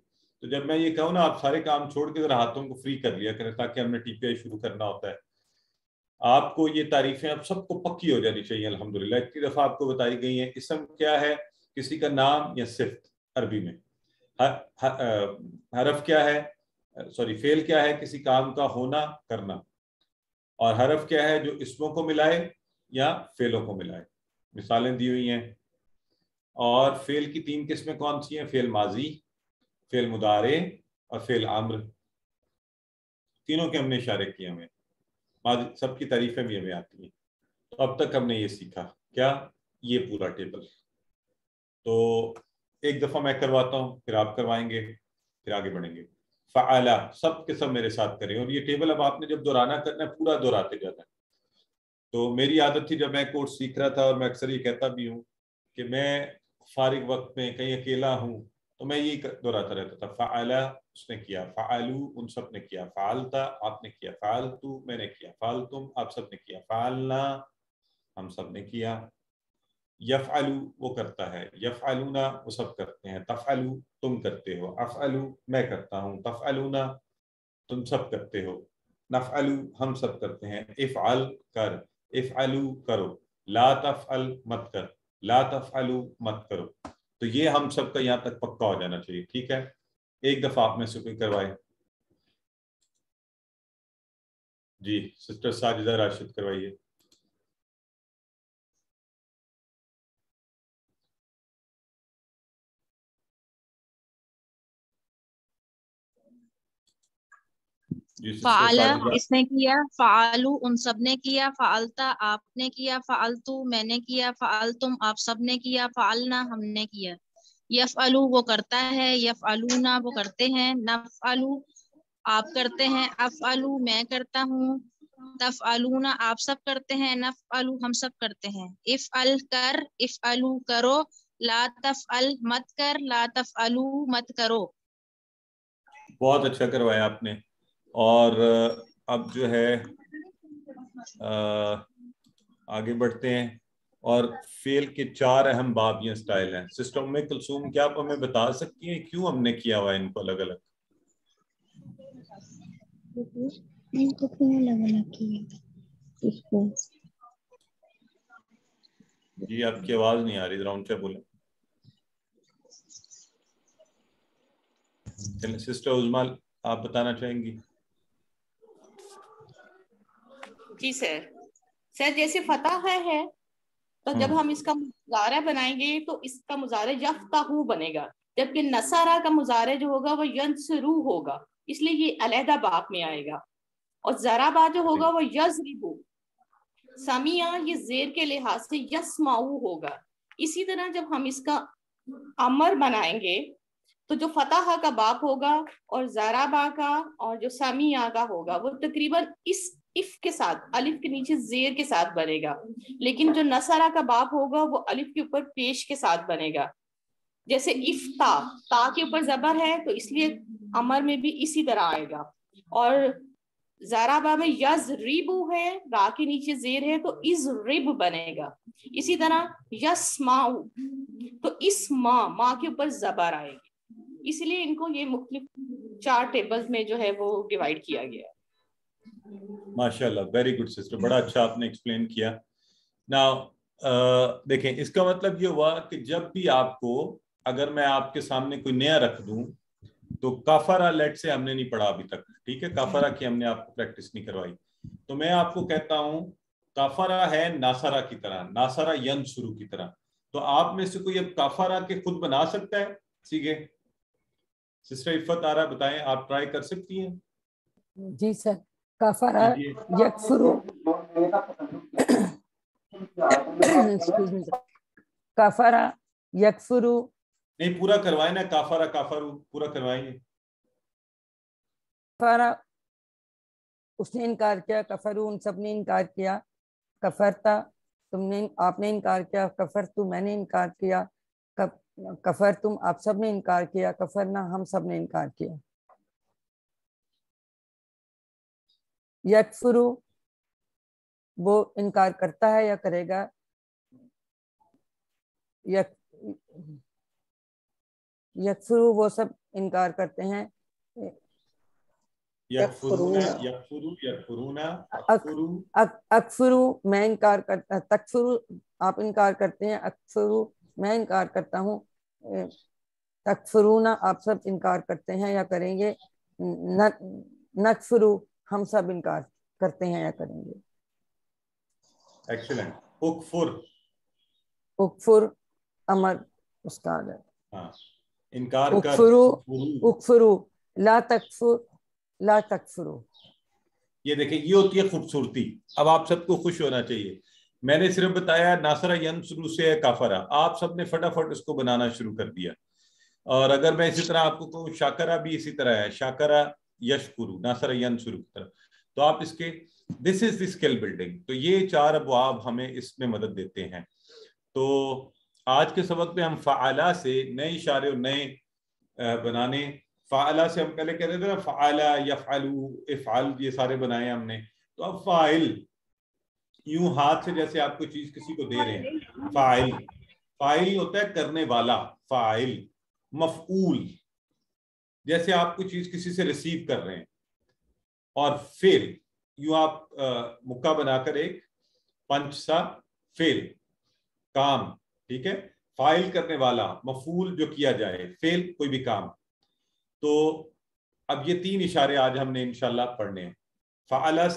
تو جب میں یہ کہوں نا آپ سارے کام چھوڑ کے ذرا ہاتھوں کو فری کر لیا کریں تاکہ ہم نے TPI شروع کرنا ہوتا ہے. آپ کو یہ تعریفیں اب سب کو پکی ہو جانی چاہیے الحمدللہ. اتنی دفعہ آپ کو بتائی گئی ہیں. اسم کیا ہے؟ کسی کا نام یا صفت عربی میں. حرف کیا ہے؟ فعل کیا ہے؟ کسی کام کا ہونا، کرنا. اور حرف کیا ہے؟ جو اسموں کو ملائے یا فعلوں کو ملائے. مثالیں دی ہوئی ہیں. اور فعل کی 3 قسمیں کون سی ہیں؟ فعل ماضی، فعل مضارع اور فعل امر. تینوں کے ہم نے اشارے کیے ہوئے. سب کی تعریفیں بھی ہمیں آتی ہیں. تو اب تک ہم نے یہ سیکھا کیا؟ یہ پورا ٹیبل. تو ایک دفعہ میں کرواتا ہوں، پھر آپ کروائیں گے، پھر آگے بڑھیں گے. فعلا سب کے سب میرے ساتھ کریں. اور یہ ٹیبل اب آپ نے جب دہرانا کرنا ہے پورا دہراتے جانا ہے. تو میری عادت تھی جب میں کورس سیکھ رہا تھا، اور میں اکثر یہ کہتا بھی ہوں کہ میں فارغ وقت میں کہیں اکیلا ہوں تو میں یہی دہراتا رہتا تھا. فعلا اس نے کیا، فعلو ان سب نے کیا، فعلتا آپ نے کیا، فعلتو میں نے کیا، فعلتم آپ سب نے کیا، فعلنا ہم سب نے کیا. یفعلو وہ کرتا ہے، یفعلونا وہ سب کرتے ہیں، تفعلو تم کرتے ہو، افعلو میں کرتا ہوں، تفعلونا تم سب کرتے ہو، نفعلو ہم سب کرتے ہیں. افعل کر، افعلو کرو، لا تفعل مت کر، لا تفعلو مت کرو. تو یہ ہم سب کا یہاں تک پکا ہو جانا چاہیے. ٹھیک ہے، ایک دفعہ آپ میں سے کوئی کروائے. جی سسٹر ساجدہ راشد کروائیے. فعلا اس نے کیا، فعلو ان سب نے کیا، فعلتا آپ نے کیا، فعلتو میں نے کیا، فعلتم آپ سب نے کیا، فعلنا ہم نے کیا. یفعلو وہ کرتا ہے، یفعلونا وہ کرتے ہیں، نفعلو آپ کرتے ہیں، افعلو میں کرتا ہوں، تفعلونا آپ سب کرتے ہیں، نفعلو ہم سب کرتے ہیں. افعل کر، افعلو کرو، لا تفعل مت کر، لا تفعلو مت کرو. بہت اچھا کروایا آپ نے. اور اب جو ہے آگے بڑھتے ہیں. اور فعل کے 4 اہم باب یا سٹائل ہیں. سسٹر ام کلثوم کیا آپ ہمیں بتا سکتی ہیں کیوں ہم نے کیا ہوا ان کو الگ الگ؟ جی آپ کی آواز نہیں آ رہی، ذرا اونچا بولیں. سسٹر عظمیٰ آپ بتانا چاہیں گی؟ جی سر جیسے فتح ہے تو جب ہم اس کا مضارع بنائیں گے تو اس کا مضارع یفتحو بنے گا، جبکہ نصرہ کا مضارع جو ہوگا وہ ینصرو ہوگا، اس لیے یہ علیحدہ باب میں آئے گا. اور ضربا جو ہوگا وہ یضربو. سمیع یہ زیر کے لحاظ سے یسمعو ہوگا. اسی طرح جب ہم اس کا امر بنائیں گے تو جو فتح کا باب ہوگا اور ضربا کا اور جو سمیع کا ہوگا وہ تقریباً اس اف کے ساتھ، الف کے نیچے زیر کے ساتھ بنے گا، لیکن جو نصرہ کا باب ہوگا وہ الف کے اوپر پیش کے ساتھ بنے گا. جیسے افتا تا کے اوپر زبر ہے تو اس لیے امر میں بھی اسی طرح آئے گا. اور ضربا میں یضربو ہے، را کے نیچے زیر ہے تو اضرب بنے گا. اسی طرح یسمعو تو اسما ما کے اوپر زبر آئے گی. اس لیے ان کو یہ مختلف 4 ٹیبلز میں جو ہے وہ ڈیوائیڈ کیا گیا ہے. ماشاءاللہ ویری گڈ سسٹر، بڑا اچھا آپ نے ایکسپلین کیا. ناؤ دیکھیں اس کا مطلب یہ ہوا کہ جب بھی آپ کو اگر میں آپ کے سامنے کوئی نیا رکھ دوں تو کافرہ لیٹ سے ہم نے نہیں پڑھا ابھی تک، ٹھیک ہے، کافرہ کی ہم نے آپ کو پریکٹس نہیں کروائی. تو میں آپ کو کہتا ہوں کافرہ ہے ناصرہ کی طرح، ناصرہ ینصرو کی طرح. تو آپ میں سے کوئی اب کافرہ کے خود بنا سکتا ہے؟ سیکھے سسٹر عفت آرا بتائیں، آپ ٹرائی کر سکتی ہیں؟ جی سر. کافرہ یکفرو کافرہ یکفرو نہیں پورا کروائیں نا، کافرہ کافرو پورا کروائیں. کفارہ اس نے انکار کیا، کفرو ان سب نے انکار کیا، کفرتا تم نے آپ نے انکار کیا، کفرتو میں نے انکار کیا، کفر تم آپ سب نے انکار کیا، کفرنا ہم سب نے انکار کیا. یکفرو وہ انکار کرتا ہے یا کرے گا؟ یکفرو وہ سب انکار کرتے ہیں. اکفرو میں انکار کرتا، تکفرو آپ انکار کرتے ہیں، اکفرو میں انکار کرتا ہوں، تکفرونا آپ سب انکار کرتے ہیں یا کریں گے، نکفرو ہم سب انکار کرتے ہیں یا کریں گے. ایکسلنٹ. اکفر، اکفر امر اس کا ہے. ہاں انکار کر. اکفرو، اکفرو لا تکفر، لا تکفرو. یہ دیکھیں یہ ہوتی ہے خوبصورتی. اب آپ سب کو خوش ہونا چاہیے. میں نے صرف بتایا ناصرہ ینصرو سے ہے کافرہ، آپ سب نے فٹافٹ اس کو بنانا شروع کر دیا. اور اگر میں اسی طرح آپ کو کہوں شاکرہ بھی اسی طرح ہے، شاکرہ یشکرو، ناصرہ ینصرو کی طرح، تو آپ اس کے دس از دی اسکل بلڈنگ. تو یہ 4 ابواب ہمیں اس میں مدد دیتے ہیں. تو آج کے سبق میں ہم فعلا سے نئے اشارے اور نئے بنانے، فعلا سے ہم پہلے کہتے تھے نا فعلا، یفعلو، افعل، یہ سارے بنائے ہم نے. تو اب فاعل، یوں ہاتھ سے جیسے آپ کوئی چیز کسی کو دے رہے ہیں، فاعل. فاعل ہوتا ہے کرنے والا، فاعل. مفعول جیسے آپ کوئی چیز کسی سے ریسیو کر رہے ہیں. اور فعل یوں آپ مکہ بنا کر ایک پنچ سا فعل، کام. ٹھیک ہے، فاعل کرنے والا، مفعول جو کیا جائے، فعل کوئی بھی کام. تو اب یہ 3 اشارے آج ہم نے انشاءاللہ پڑھنے ہیں. فعلا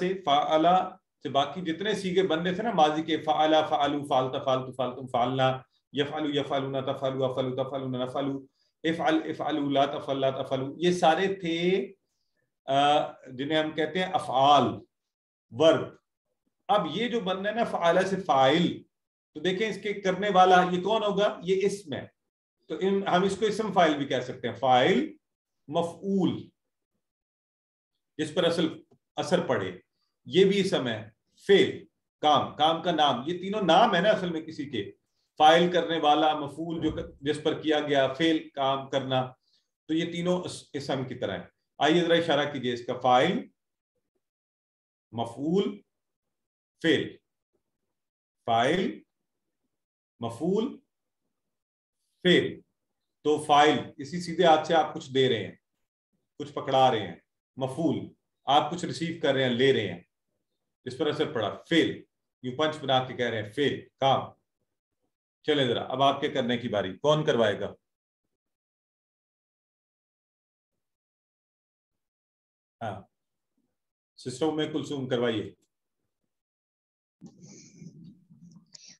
سے باقی جتنے سیغے بننے تھے نا ماضی کے، فعلا، فعلو، فعلتا، فعلتو، فعلتم، فعلنا، یفعلو، یفعلون، تفعلوا، افعلوا، تفعلون، نفعلوا، افعل، افعلوا، لا تفعل، لا تفعلوا. یہ سارے تھے جنہیں ہم کہتے ہیں افعال، ورب. اب یہ جو بننا ہے نا فعلا سے فاعل، تو دیکھیں اس کے کرنے والا یہ کون ہوگا؟ یہ اسم ہے. تو ہم اس کو اسم فاعل بھی کہہ سکتے ہیں. فاعل، مفعول جس پر اثر پڑے، یہ بھی اسم ہے. فعل، کام، کام کا نام، یہ تینوں نام ہے نا اصل میں کسی کے. فاعل کرنے والا، مفعول جو جس پر کیا گیا، فعل کام کرنا، تو یہ تینوں اسم کی طرح ہیں. آئیے ذرا اشارہ کیجئے اس کا. فاعل، مفعول، فعل. فاعل، مفعول، فعل. تو فاعل اسی سیدھے ہاتھ سے آپ کچھ دے رہے ہیں، کچھ پکڑا رہے ہیں. مفعول آپ کچھ ریسیو کر رہے ہیں، لے رہے ہیں، جس پر اثر پڑا. فعل یوں پنچ بنا کے کہہ رہے ہیں، فعل، کام. چلیں ذرا اب آپ کے کرنے کی باری. کون کروائے گا؟ ہاں سسٹر میں کلثوم کروائیے.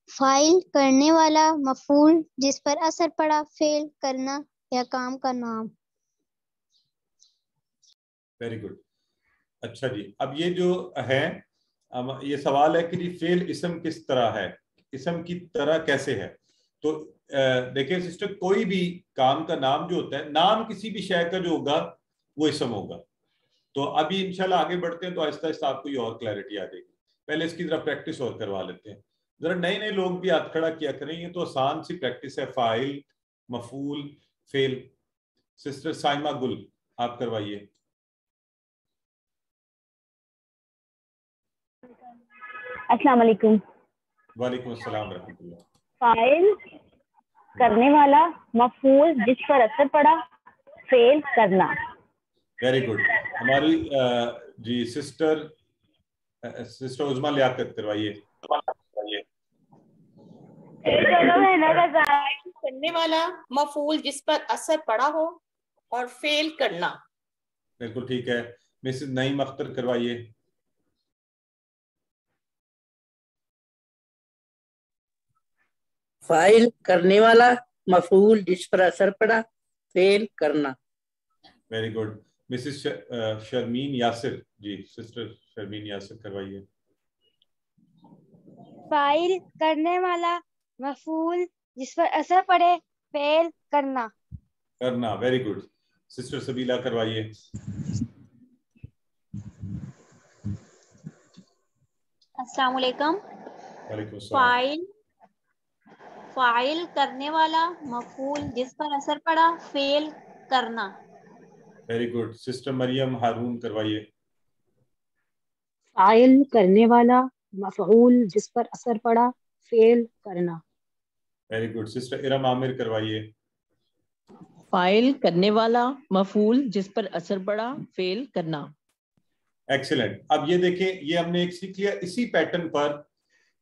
فاعل کرنے والا، مفعول جس پر اثر پڑا، فعل کرنا یا کام کا نام. Very good. اچھا جی، اب یہ جو ہے یہ سوال ہے کہ جی فعل اسم کس طرح ہے، اسم کی طرح کیسے ہے. تو دیکھیں سسٹر، کوئی بھی کام کا نام جو ہوتا ہے، نام کسی بھی شے کا جو ہوگا وہ اسم ہوگا. تو ابھی انشاءاللہ آگے بڑھتے ہیں تو آہستہ آہستہ آپ کو یہ اور کلیئرٹی آ جائے گی. پہلے اس کی ذرا پریکٹس اور کروا لیتے ہیں. ذرا نئے نئے لوگ بھی ہاتھ کھڑا کیا کریں، یہ تو آسان سی پریکٹس ہے. فاعل، مفعول، فعل. سسٹر سائمہ گل آپ کروائیے. السلام علیکم. وعلیکم السلام ورحمۃ اللہ. فاعل کرنے والا، مفعول جس پر اثر پڑا، فعل کرنا. Very good. ہماری جی سسٹر عظمیٰ لیاقت کروائیے. کرنے والا، مفعول جس پر اثر پڑا ہو، اور فعل کرنا. بالکل ٹھیک ہے. مسز نعیم اختر کروائیے. فاعل کرنے والا، مفعول جس پر اثر پڑا، فعل کرنا. Very good. Mrs Sharmeen Yasir ji, sister Sharmeen Yasir کروائیے. فاعل کرنے والا، مفعول جس پر اثر پڑے، فعل کرنا. کرنا. Very good. سسٹر سبیلا کروائیے. السلام علیکم. وعلیکم السلام. فاعل کرنے والا، مفعول جس پر اثر پڑا، فعل کرنا. Very good. سسٹر مریم ہارون کروائیے. فاعل کرنے والا، مفعول جس پر اثر پڑا فعل کرنا. Very good. سسٹر ارم عامر کروائیے. فاعل کرنے والا، مفعول جس پر اثر پڑا فعل کرنا. ایکسیلنٹ. اب یہ دیکھیں یہ ہم نے ایک سیکھ لیا، اسی پیٹرن پر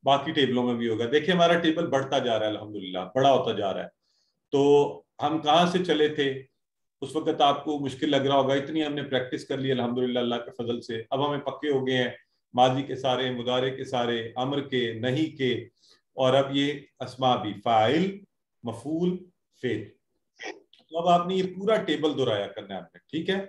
باقی ٹیبلوں میں بھی ہوگا. دیکھیں ہمارا ٹیبل بڑھتا جا رہا ہے الحمدللہ، بڑا ہوتا جا رہا ہے. تو ہم کہاں سے چلے تھے اس وقت آپ کو مشکل لگ رہا ہوگا، اتنی ہم نے پریکٹس کر لی الحمدللہ اللہ کے فضل سے. اب ہمیں پکے ہو گئے ہیں ماضی کے سارے، مضارع کے سارے، امر کے، نہیں کے، اور اب یہ اسماء بھی، فاعل، مفعول، فعل. تو اب آپ نے یہ پورا ٹیبل دہرایا کرنا ہے آپ نے، ٹھیک ہے.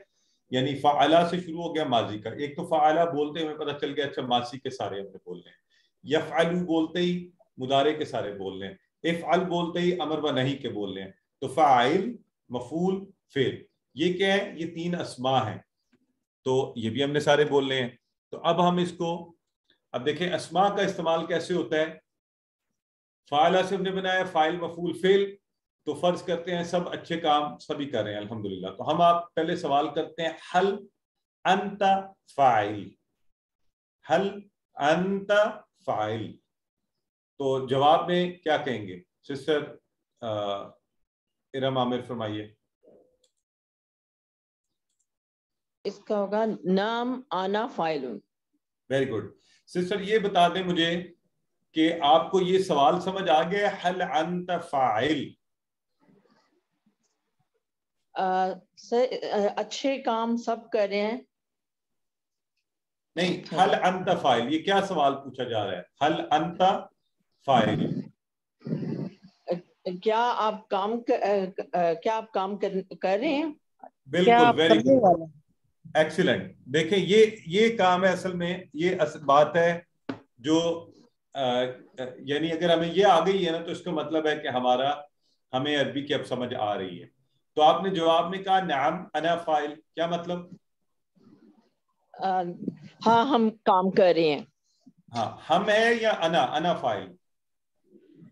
یعنی فعلا سے شروع ہو گیا ماضی کا. ایک تو فعلا بولتے ہمیں پتہ چل گیا اچھا ماضی کے سارے ہم نے بولنے ہیں. یفعلو بولتے ہی مضارع کے سارے بولنے ہیں. افعل بولتے ہی امر و نہیں کے بولنے ہیں. تو فاعل، مفعول، فعل، یہ کیا ہے؟ یہ 3 اسماء ہیں. تو یہ بھی ہم نے سارے بولنے ہیں. تو اب ہم اس کو اب دیکھیں اسماء کا استعمال کیسے ہوتا ہے. فاعلہ سے ہم نے بنایا فاعل، مفعول، فعل. تو فرض کرتے ہیں سب اچھے کام سبھی کر رہے ہیں الحمدللہ. تو ہم آپ پہلے سوال کرتے ہیں حل انت فاعل، حل انت فاعل. تو جواب میں کیا کہیں گے سسٹر ارم عامر فرمائیے. اس کا ہوگا نام آنا فاعل. Very good. سسٹر یہ بتا دیں مجھے کہ آپ کو یہ سوال سمجھ آ گیا حل انت فاعل؟ اچھے کام سب کر رہے ہیں. نہیں، حل انت فاعل، یہ کیا سوال پوچھا جا رہا ہے؟ حل انت فاعل، کیا آپ کام کر رہے ہیں؟ بالکل. Very good, excellent. دیکھیں یہ کام ہے اصل میں، یہ بات ہے جو یعنی اگر ہمیں یہ آ گئی ہے نا تو اس کا مطلب ہے کہ ہمیں عربی کی اب سمجھ آ رہی ہے. تو آپ نے جواب میں کہا نعم انا فاعل، کیا مطلب؟ ہاں ہم کام کر رہے ہیں. ہاں ہم ہے یا انا فاعل؟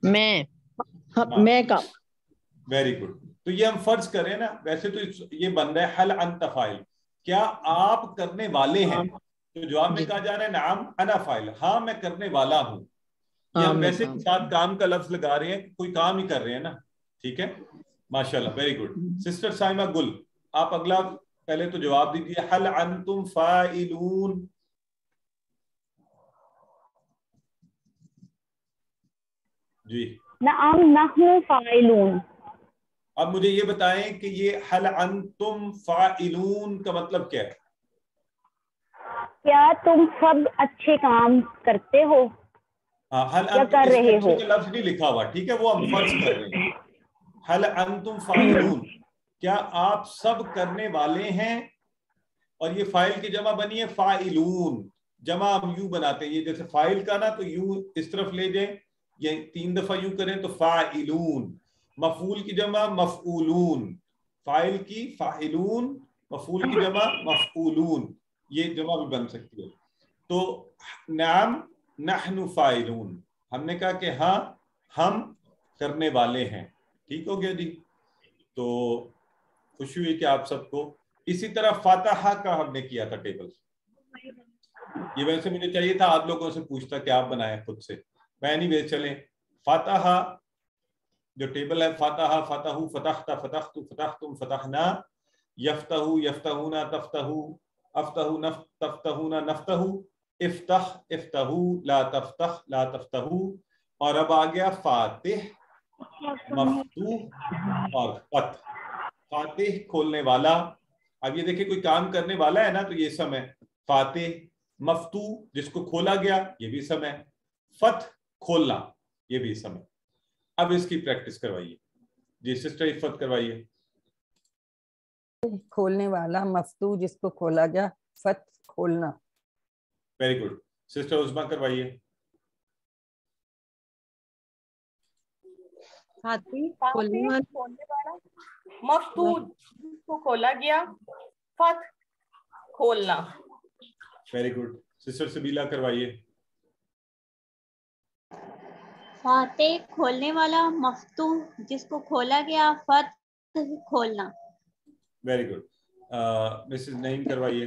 میں کام. Very good. تو یہ ہم فرض کریں نا، ویسے تو یہ بن رہا ہے حل انت فاعل، کیا آپ کرنے والے ہیں؟ تو جواب میں کہا جا رہا ہے نعم انا فاعل، ہاں میں کرنے والا ہوں. یہ ہم ویسے کے ساتھ کام کا لفظ لگا رہے ہیں کہ کوئی کام ہی کر رہے ہیں نا. ٹھیک ہے، ماشاءاللہ، ویری گڈ. سسٹر سائمہ گل، آپ اگلا پہلے تو جواب دیجیے. حل انتم فاعلون؟ جی نعم نحن فاعلون. اب مجھے یہ بتائیں کہ یہ حل انتم فاعلون کا مطلب کیا ہے؟ کیا تم سب اچھے کام کرتے ہو حل یا انتم، کر اس رہے میں ہو؟ اچھے کا لفظ نہیں لکھا ہوا، ٹھیک ہے، وہ ہم فرض کر رہے ہیں. حل انتم فاعلون، کیا آپ سب کرنے والے ہیں؟ اور یہ فاعل کی جمع بنی ہے فاعلون. جمع ہم یوں بناتے ہیں، یہ جیسے فاعل کا نا تو یوں اس طرف لے جائیں، یہ 3 دفعہ یوں کریں تو فاعلون. مفعول کی جمع مفعولون، فاعل کی فاعلون، مفعول کی جمع مفعولون، یہ جمع بھی بن سکتی ہے. تو نعم نحن فاعلون، ہم نے کہا کہ ہاں ہم کرنے والے ہیں. ٹھیک ہو گیا جی. تو خوشی ہوئی کہ آپ سب کو. اسی طرح فاتحہ کا ہم نے کیا تھا ٹیبل. یہ ویسے مجھے چاہیے تھا آپ لوگوں سے پوچھتا کہ آپ بنائیں خود سے، میں نہیں ویسے چلیں. فاتحہ جو ٹیبل ہے، فاتحہ، فتحو، فتحت، فتحت، فتحتم، فتحنا، یفتحو، یفتحون، تفتحو، افتحو، تفتحون، نفتحو، افتح، افتحو، لا تفتح، لا تفتحو. اور اب آ گیا فاتح، مفتوح اور فتح. فاتح کھولنے والا. اب یہ دیکھیں کوئی کام کرنے والا ہے نا تو یہ اسم ہے. فاتح، مفتوح جس کو کھولا گیا یہ بھی اسم ہے. فتح کھولنا یہ بھی اسم ہے. اب اس کی پریکٹس کروائیے. جی سسٹر عفت کروائیے. کھولنے والا، مفتوح جس کو کھولا گیا، فتح کھولنا. Very good. سسٹر عظما کروائیے. کھولنے والا، مفتوح جس کو کھولا گیا، فتح کھولنا. Very good. سسٹر سبیلا کروائیے. فاتح کھولنے والا، مفتوح جس کو کھولا گیا، فتح کھولنا. Very good. مسز نعیم کروائیے.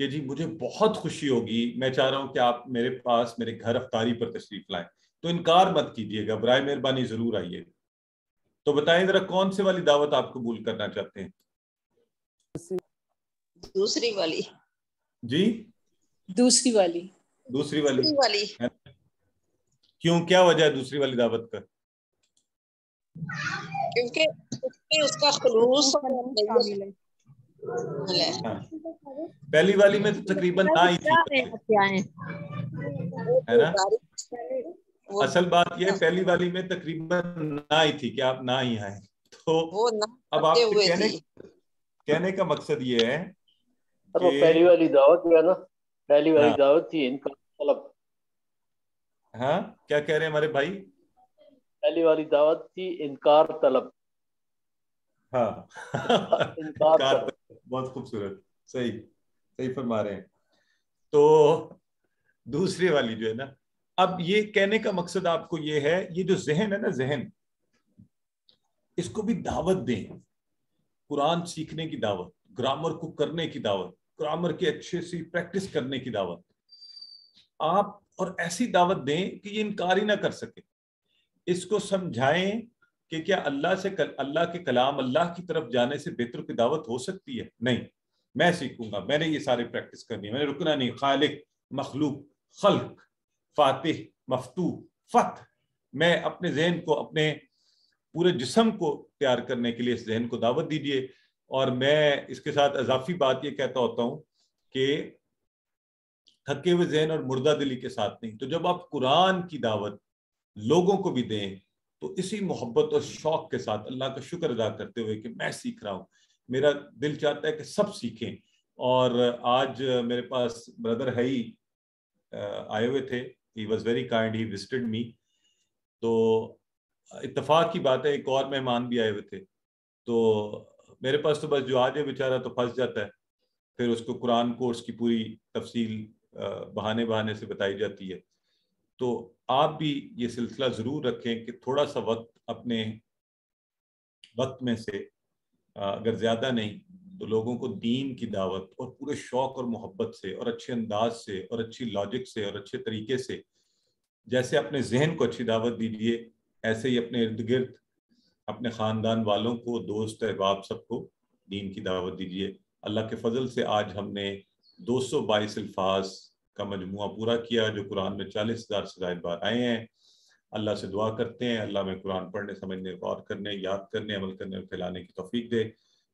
کہ جی مجھے بہت خوشی ہوگی، میں چاہ رہا ہوں کہ آپ میرے پاس میرے گھر افطاری پر تشریف لائیں، تو انکار مت کیجیے گا، برائے مہربانی ضرور آئیے. تو بتائیں ذرا کون سے والی دعوت آپ قبول کرنا چاہتے ہیں؟ دوسری والی. جی دوسری والی. دوسری والی. کیوں، کیا وجہ ہے دوسری والی دعوت کا؟ کیونکہ اس کا خلوص شامل ہے. پہلی والی میں تو تقریباً نہ ہی تھی، ہے نا. اصل بات یہ پہلی والی میں تقریباً نہ ہی تھی کہ آپ نہ ہی آئیں. تو اب آپ کے کہنے کا مقصد یہ ہے وہ پہلی والی دعوت جو ہے نا، پہلی والی دعوت تھی انکار طلب. ہاں کیا کہہ رہے ہیں ہمارے بھائی؟ پہلی والی دعوت تھی انکار طلب. ہاں انکار، بہت خوبصورت، صحیح فرما رہے ہیں. تو دوسری والی جو ہے نا، اب یہ کہنے کا مقصد آپ کو یہ ہے، یہ جو ذہن ہے نا، ذہن اس کو بھی دعوت دیں. قرآن سیکھنے کی دعوت، گرامر کو کرنے کی دعوت، گرامر کی اچھے سے پریکٹس کرنے کی دعوت آپ، اور ایسی دعوت دیں کہ یہ انکار ہی نہ کر سکے. اس کو سمجھائیں کہ کیا اللہ کے کلام اللہ کی طرف جانے سے بہتر کی دعوت ہو سکتی ہے؟ نہیں، میں سیکھوں گا، میں نے یہ ساری پریکٹس کرنی ہے، میں نے رکنا نہیں. خالق، مخلوق، خلق، فاتح، مفتوح، فتح. میں اپنے ذہن کو، اپنے پورے جسم کو تیار کرنے کے لیے اس ذہن کو دعوت دیجیے. اور میں اس کے ساتھ اضافی بات یہ کہتا ہوتا ہوں کہ تھکے ہوئے ذہن اور مردہ دلی کے ساتھ نہیں. تو جب آپ قرآن کی دعوت لوگوں کو بھی دیں تو اسی محبت اور شوق کے ساتھ اللہ کا شکر ادا کرتے ہوئے کہ میں سیکھ رہا ہوں، میرا دل چاہتا ہے کہ سب سیکھیں. اور آج میرے پاس بردر ہے ہی آئے ہوئے تھے، he was very kind, he visited me. تو اتفاق کی بات ہے ایک اور مہمان بھی آئے ہوئے تھے. تو میرے پاس تو بس جو آ جائے بیچارہ تو پھنس جاتا ہے، پھر اس کو قرآن کورس کی پوری تفصیل بہانے سے بتائی جاتی ہے. تو آپ بھی یہ سلسلہ ضرور رکھیں کہ تھوڑا سا وقت اپنے وقت میں سے، اگر زیادہ نہیں تو لوگوں کو دین کی دعوت اور پورے شوق اور محبت سے اور اچھے انداز سے اور اچھی لاجک سے اور اچھے طریقے سے، جیسے اپنے ذہن کو اچھی دعوت دیجیے، ایسے ہی اپنے ارد گرد اپنے خاندان والوں کو، دوست احباب سب کو دین کی دعوت دیجیے. اللہ کے فضل سے آج ہم نے 222 الفاظ کا مجموعہ پورا کیا جو قرآن میں 40,000 سے زائد بار آئے ہیں. اللہ سے دعا کرتے ہیں اللہ میں قرآن پڑھنے، سمجھنے، غور کرنے، یاد کرنے، عمل کرنے اور پھیلانے کی توفیق دے.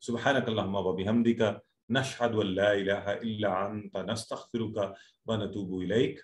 سبحانک اللہم و بحمدک، نشہد ان لا الہ الا انت، نستغفرک و نتوب الیک.